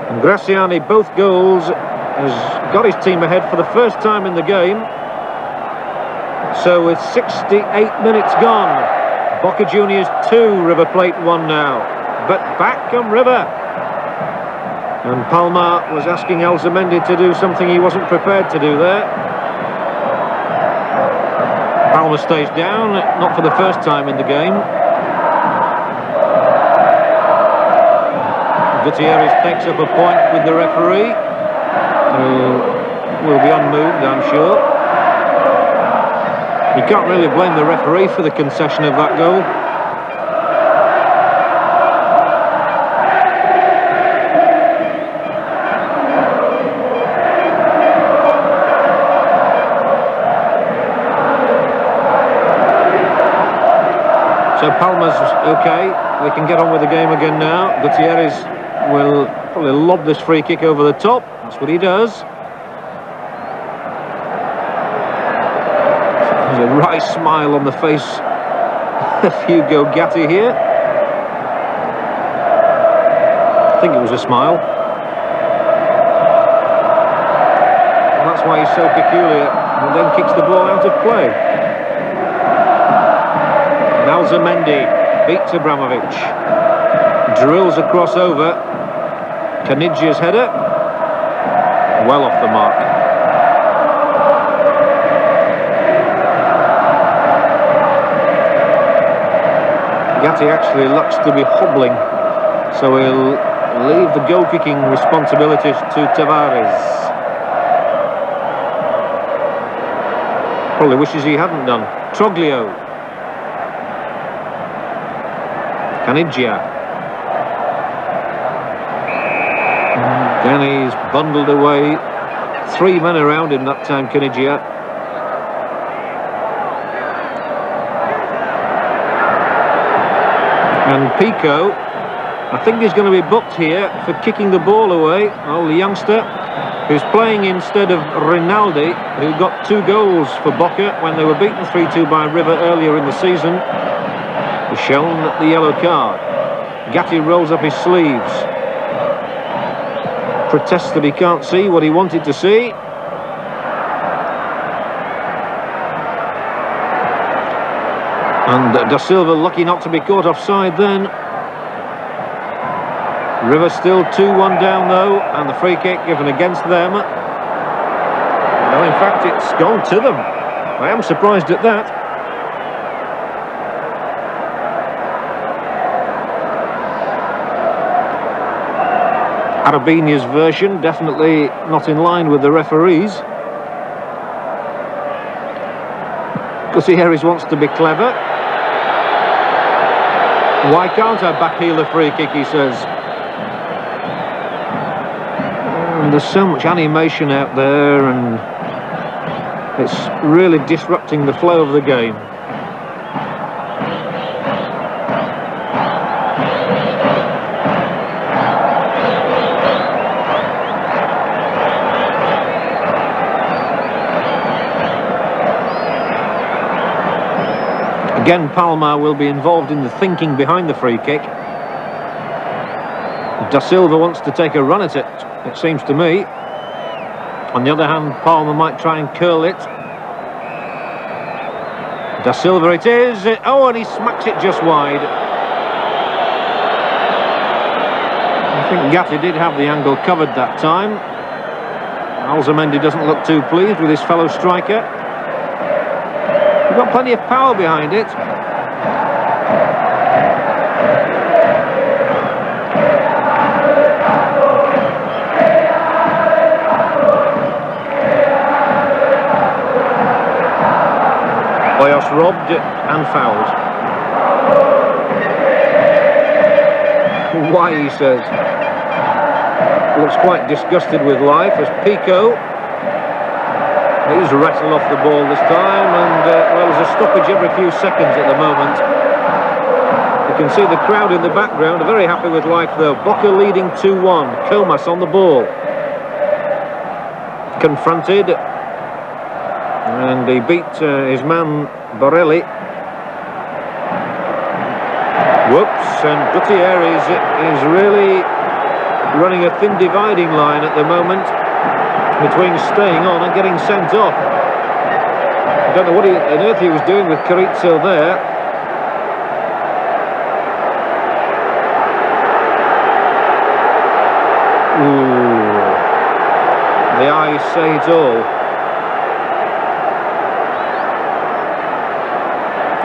And Graziani, both goals, has got his team ahead for the first time in the game. So with 68 minutes gone, Boca Juniors 2, River Plate 1 now. But back come River. And Palma was asking Elzamendi to do something he wasn't prepared to do there. Palma stays down, not for the first time in the game. Gutierrez takes up a point with the referee, who will be unmoved, I'm sure. You can't really blame the referee for the concession of that goal. So Palma's okay, we can get on with the game again now. Gutierrez will probably lob this free kick over the top, that's what he does. There's a wry smile on the face of Hugo Gatti here. I think it was a smile. And that's why he's so peculiar, and then kicks the ball out of play. Elzamendi beats Abramovich, drills a crossover, Canigia's header, well off the mark. Gatti actually looks to be hobbling, so he'll leave the goal-kicking responsibilities to Tavares. Probably wishes he hadn't done. Troglio. Canigia. Then he's bundled away. 3 men around him that time, Canigia. And Pico, I think he's going to be booked here for kicking the ball away. Oh, the youngster who's playing instead of Rinaldi, who got 2 goals for Boca when they were beaten 3-2 by River earlier in the season, is shown the yellow card. Gatti rolls up his sleeves, protests that he can't see what he wanted to see. And Da Silva lucky not to be caught offside then. River still 2-1 down though, and the free kick given against them. Well, in fact, it's gone to them. I am surprised at that. Arabinia's version definitely not in line with the referees. Gutierrez wants to be clever. Why can't I backheel a free kick, he says. And there's so much animation out there, and it's really disrupting the flow of the game. Again, Palma will be involved in the thinking behind the free kick. Da Silva wants to take a run at it, it seems to me. On the other hand, Palma might try and curl it. Da Silva it is. Oh, and he smacks it just wide. I think Gatti did have the angle covered that time. Elzamendi doesn't look too pleased with his fellow striker. We've got plenty of power behind it. Boyos robbed and fouled. Why, he says. Looks quite disgusted with life as Pico. He's rattled off the ball this time, and well, there's a stoppage every few seconds at the moment. You can see the crowd in the background are very happy with life though. Boca leading 2-1. Comas on the ball. Confronted. And he beat his man Borelli. Whoops, and Gutierrez is really running a thin dividing line at the moment between staying on and getting sent off. I don't know what on earth he was doing with Carrizo there. Ooh. The eyes say it all.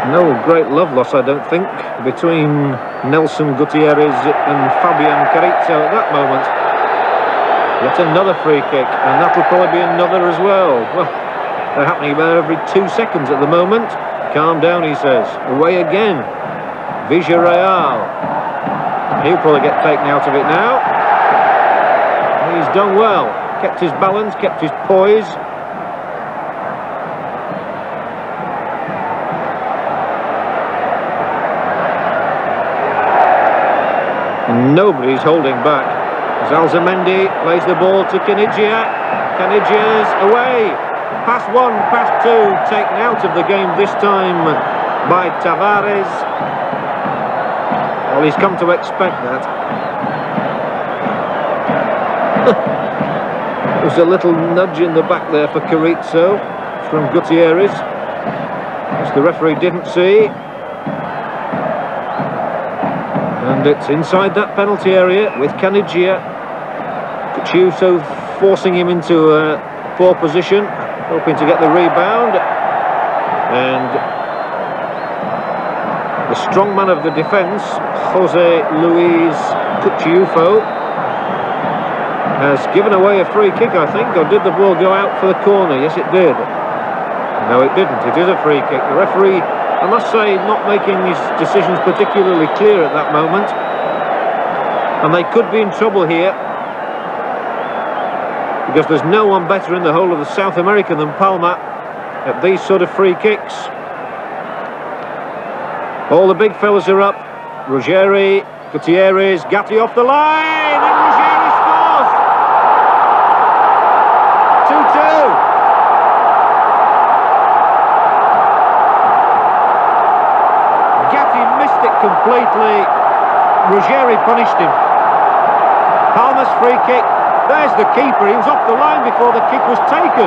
No great love loss, I don't think, between Nelson Gutierrez and Fabian Carrizo at that moment. Yet another free kick, and that'll probably be another as well. Well, they're happening about every 2 seconds at the moment. Calm down, he says. Away again. Villarreal. He'll probably get taken out of it now. He's done well. Kept his balance, kept his poise. Nobody's holding back. As Alzamendi plays the ball to Caniggia. Caniggia's away. Pass 1, pass 2, taken out of the game this time by Tavares. Well, he's come to expect that. There's a little nudge in the back there for Carrizo from Gutierrez, which the referee didn't see. And it's inside that penalty area with Caniggia. Cucciuso forcing him into a poor position, hoping to get the rebound. And the strong man of the defence, Jose Luis Cucciuso, has given away a free kick, I think. Or did the ball go out for the corner? Yes, it did. No, it didn't. It is a free kick. The referee, I must say, not making his decisions particularly clear at that moment. And they could be in trouble here, because there's no one better in the whole of the South America than Palma at these sort of free kicks. All the big fellas are up. Ruggeri, Gutierrez, Gatti off the line, and Ruggeri scores! 2-2. Gatti missed it completely. Ruggeri punished him. Palma's free kick. There's the keeper. He was off the line before the kick was taken.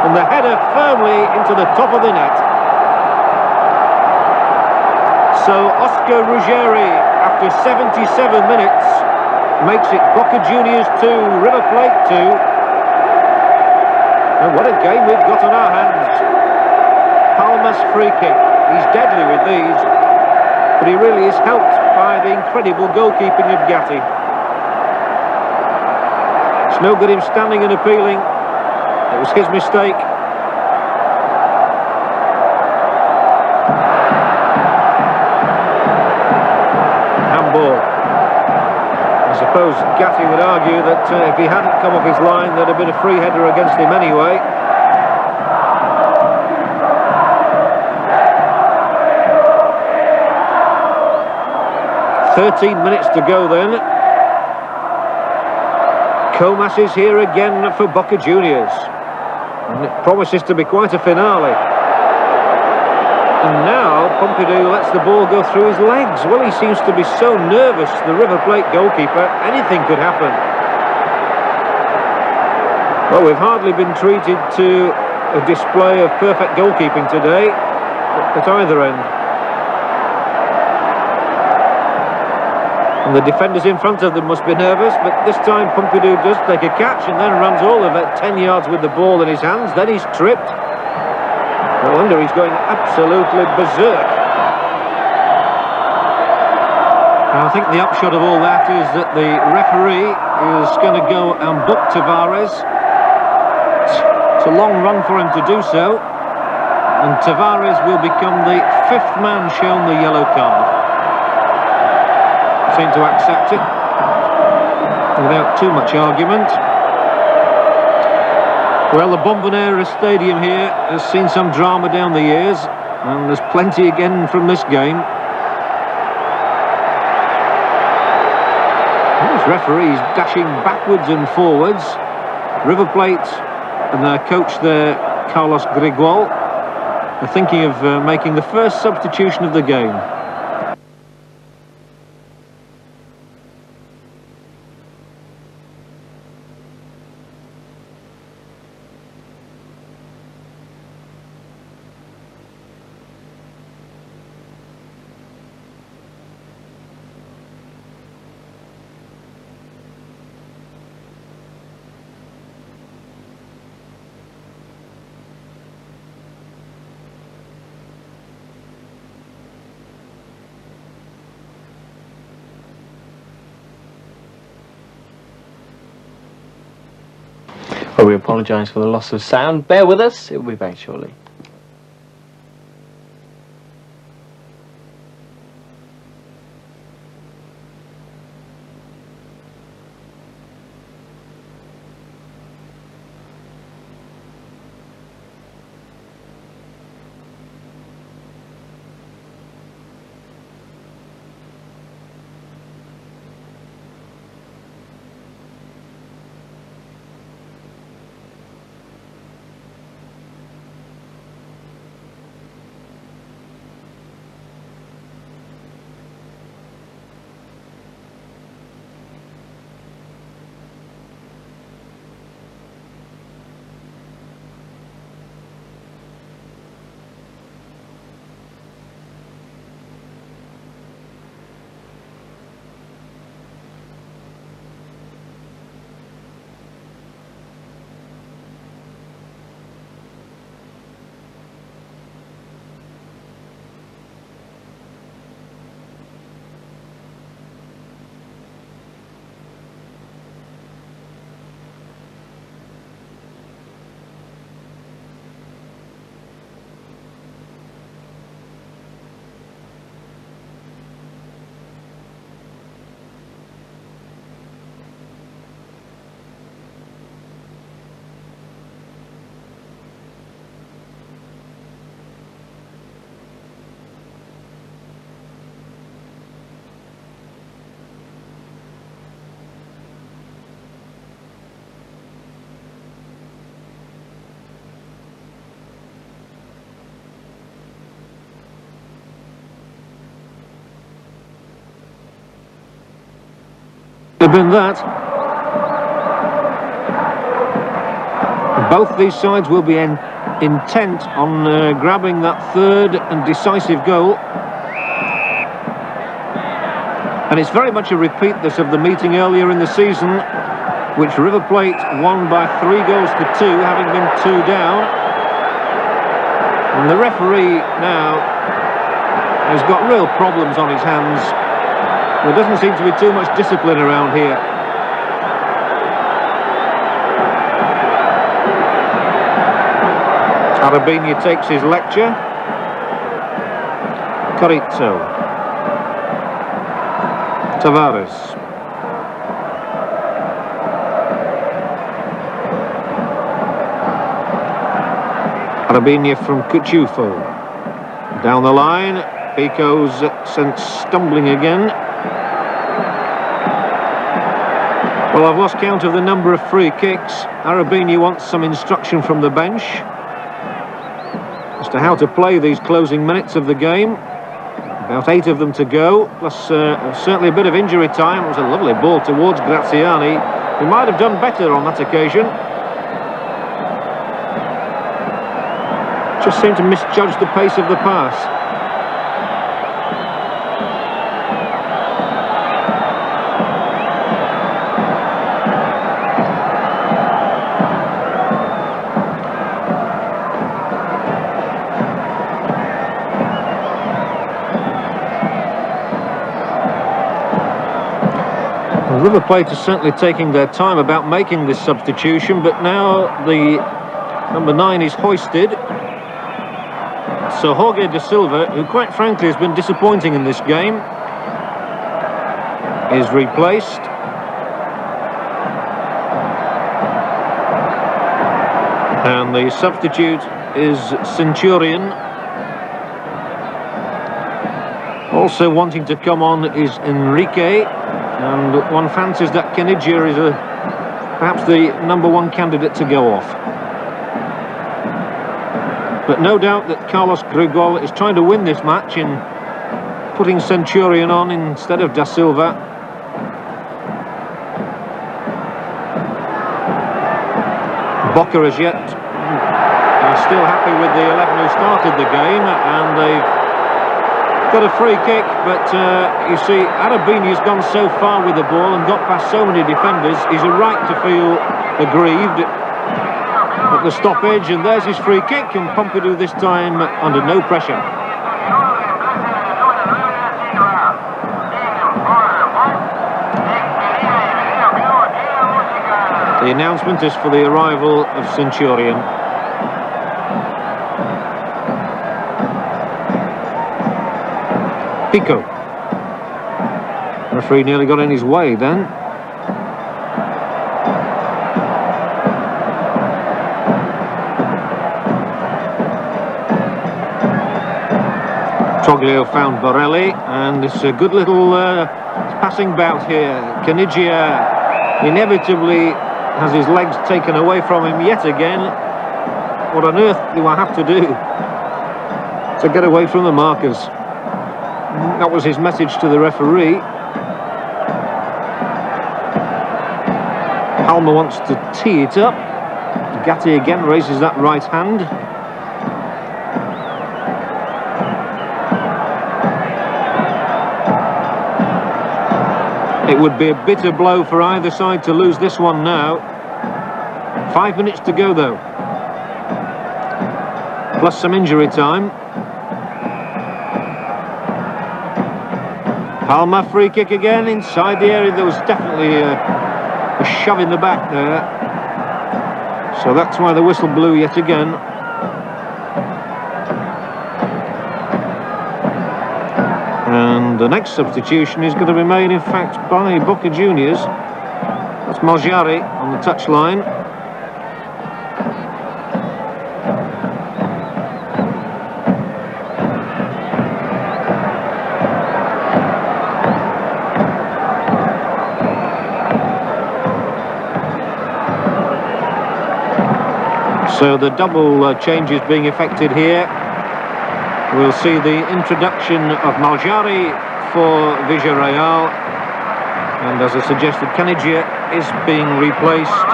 And the header firmly into the top of the net. So Oscar Ruggeri, after 77 minutes, makes it Boca Juniors 2, River Plate 2. And what a game we've got on our hands. Palma's free kick. He's deadly with these, but he really is helped by the incredible goalkeeping of Gatti. It's no good him standing and appealing. It was his mistake. Handball. I suppose Gatti would argue that if he hadn't come off his line, there'd have been a free header against him anyway. "13 minutes to go then." Comas is here again for Boca Juniors. And it promises to be quite a finale. And now Pompidou lets the ball go through his legs. Well, he seems to be so nervous, the River Plate goalkeeper. Anything could happen. Well, we've hardly been treated to a display of perfect goalkeeping today at either end. And the defenders in front of them must be nervous, but this time Pompidou does take a catch and then runs all of it 10 yards with the ball in his hands. Then he's tripped. No wonder he's going absolutely berserk. And I think the upshot of all that is that the referee is going to go and book Tavares. It's a long run for him to do so. And Tavares will become the 5th man shown the yellow card. Seem to accept it without too much argument. Well, the Bombonera Stadium here has seen some drama down the years, and there's plenty again from this game. This referee's dashing backwards and forwards. River Plate and their coach there, Carlos Grigual, are thinking of making the first substitution of the game. Well, we apologise for the loss of sound. Bear with us, it will be back shortly. Have been that. Both these sides will be intent on grabbing that third and decisive goal. And it's very much a repeat this of the meeting earlier in the season, which River Plate won by 3 goals to 2, having been 2 down. And the referee now has got real problems on his hands. There doesn't seem to be too much discipline around here. Arabinia takes his lecture. Corrizzo. Tavares. Arabinia from Cuchufo. Down the line, Pico's sent stumbling again. Well, I've lost count of the number of free kicks. Arabinia wants some instruction from the bench as to how to play these closing minutes of the game. About 8 of them to go, plus certainly a bit of injury time. It was a lovely ball towards Graziani, who might have done better on that occasion. Just seemed to misjudge the pace of the pass. River Plate is certainly taking their time about making this substitution, but now the number 9 is hoisted. So Jorge da Silva, who quite frankly has been disappointing in this game, is replaced. And the substitute is Centurion. Also wanting to come on is Enrique, and one fancies that Caniggia is perhaps the #1 candidate to go off. But no doubt that Carlos Grigol is trying to win this match in putting Centurion on instead of da Silva. Boca as yet are still happy with the 11 who started the game, and they've got a free kick, but you see, Arabini's gone so far with the ball and got past so many defenders. He's a right to feel aggrieved at the stoppage, and there's his free kick, and Pompidou this time under no pressure. The announcement is for the arrival of Centurion. Pico. Referee nearly got in his way then. Troglio found Borelli, and it's a good little passing bout here. Caniggia inevitably has his legs taken away from him yet again. What on earth do I have to do to get away from the markers? That was his message to the referee. Palmer wants to tee it up. Gatti again raises that right hand. It would be a bitter blow for either side to lose this one now. 5 minutes to go though, plus some injury time. Palmer, free kick again inside the area. There was definitely a shove in the back there, so that's why the whistle blew yet again. And the next substitution is going to be made, in fact, by Boca Juniors. That's Malgiari on the touchline. So the double changes being effected here. We'll see the introduction of Malgiari for Villarreal, and as I suggested, Caniggia is being replaced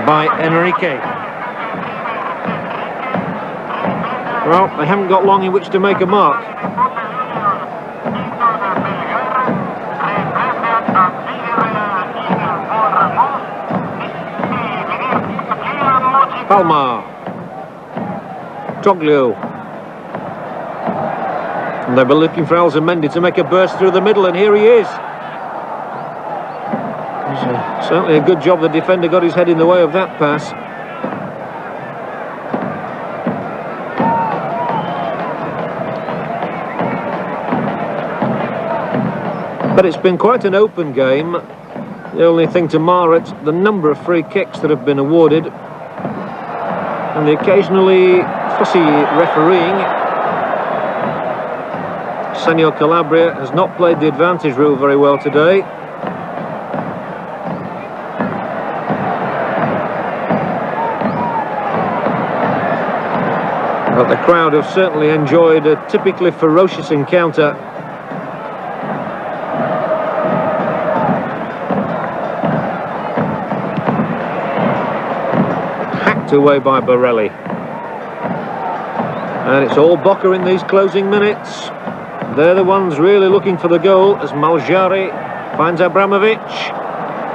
by Enrique. Well, they haven't got long in which to make a mark. Palmer, Troglio, and they've been looking for Alzamendi to make a burst through the middle, and here he is. Certainly a good job the defender got his head in the way of that pass. But it's been quite an open game. The only thing to mar it, the number of free kicks that have been awarded, and the occasionally fussy refereeing. Senor Calabria has not played the advantage rule very well today. But the crowd have certainly enjoyed a typically ferocious encounter. Away by Borelli, and it's all Boca in these closing minutes. They're the ones really looking for the goal as Malgiari finds Abramovic,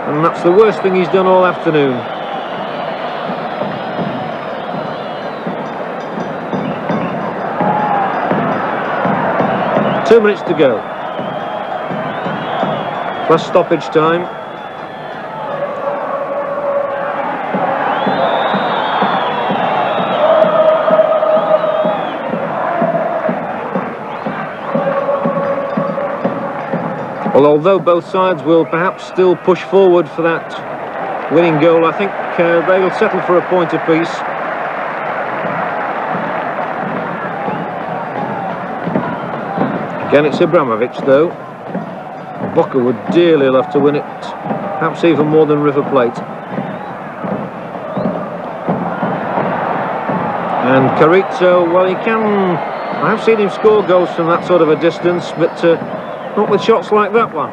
and that's the worst thing he's done all afternoon. Two minutes to go, plus stoppage time. Well, although both sides will perhaps still push forward for that winning goal, I think they'll settle for a point apiece. Again, it's Ibrahimovic, though. Boca would dearly love to win it, perhaps even more than River Plate. And Carrizo, well, I have seen him score goals from that sort of a distance, but not with shots like that one.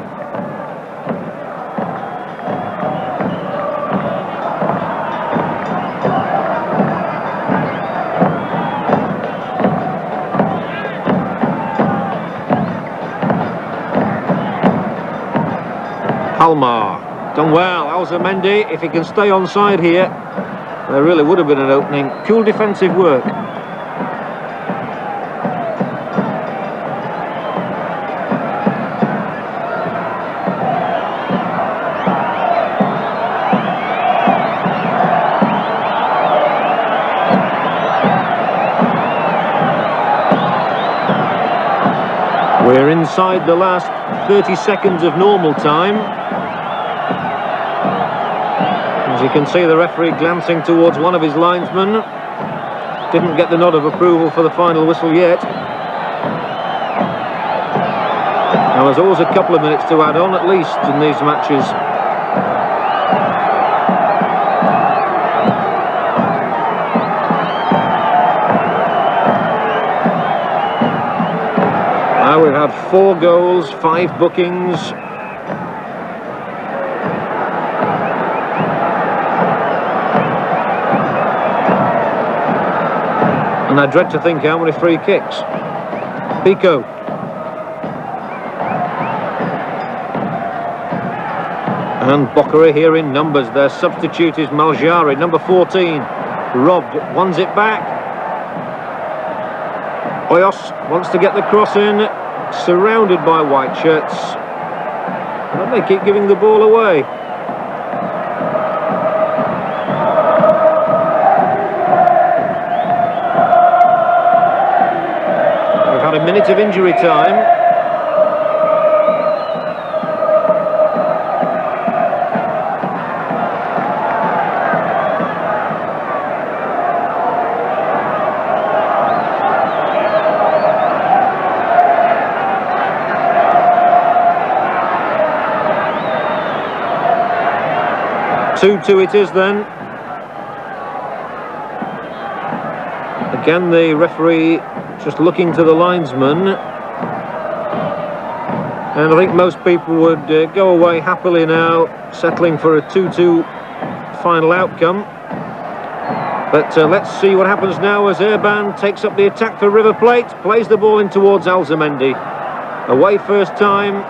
Palma, done well. Alzamendi, if he can stay onside here, there really would have been an opening. Cool defensive work. We're inside the last 30 seconds of normal time. As you can see, the referee glancing towards one of his linesmen. Didn't get the nod of approval for the final whistle yet. Now there's always a couple of minutes to add on at least in these matches. Now we've had 4 goals, 5 bookings. And I dread to think how many free kicks. Pico. And Boca are here in numbers. Their substitute is Maljari, number 14. Robbed, one's it back. Hoyos wants to get the cross in, surrounded by white shirts. And they keep giving the ball away. We've had a minute of injury time. Two it is then. Again, the referee just looking to the linesman. And I think most people would go away happily now, settling for a 2-2 final outcome. But let's see what happens now as Erban takes up the attack for River Plate, plays the ball in towards Alzamendi. Away first time.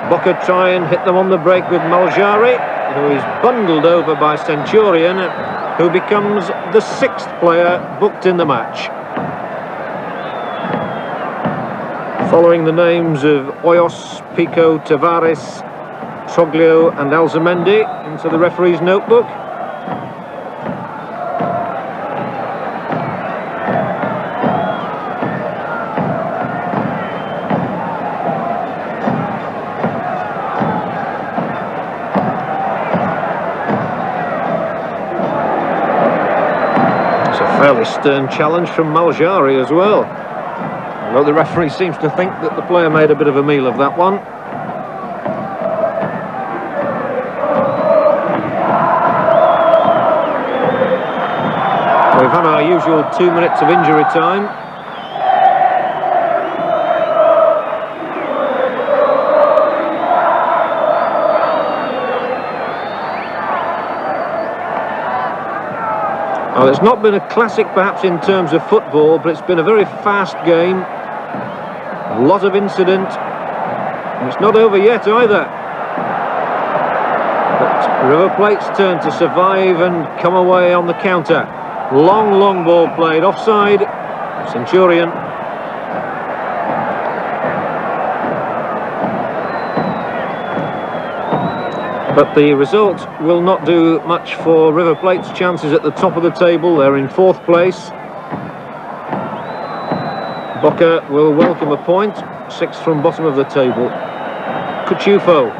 Boca try and hit them on the break with Maljari, who is bundled over by Centurion, who becomes the 6th player booked in the match. Following the names of Hoyos, Pico, Tavares, Troglio and Alzamendi into the referee's notebook. Fairly stern challenge from Maljari as well. Although the referee seems to think that the player made a bit of a meal of that one. We've had our usual 2 minutes of injury time. Well, it's not been a classic perhaps in terms of football, but it's been a very fast game. A lot of incident. And it's not over yet either. But River Plate's turn to survive and come away on the counter. Long ball played offside. Centurion. But the result will not do much for River Plate's chances at the top of the table. They're in 4th place. Boca will welcome a point, 6th from bottom of the table. Cuchufo.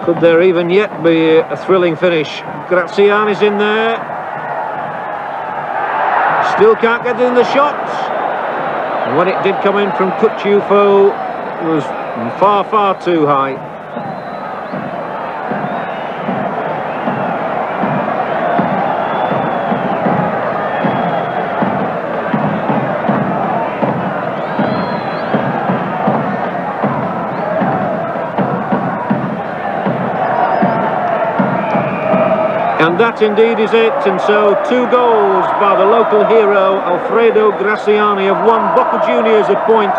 Could there even yet be a thrilling finish? Graziani's in there. Still can't get in the shots. And when it did come in from Cuchufo, it was far, far too high. And that indeed is it, and so 2 goals by the local hero Alfredo Graziani have won Boca Juniors a point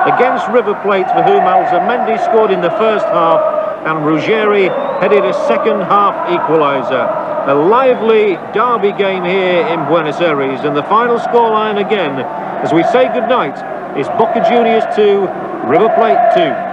against River Plate, for whom Alzamendi scored in the first half and Ruggeri headed a second half equaliser. A lively derby game here in Buenos Aires, and the final scoreline again, as we say goodnight, is Boca Juniors 2, River Plate 2.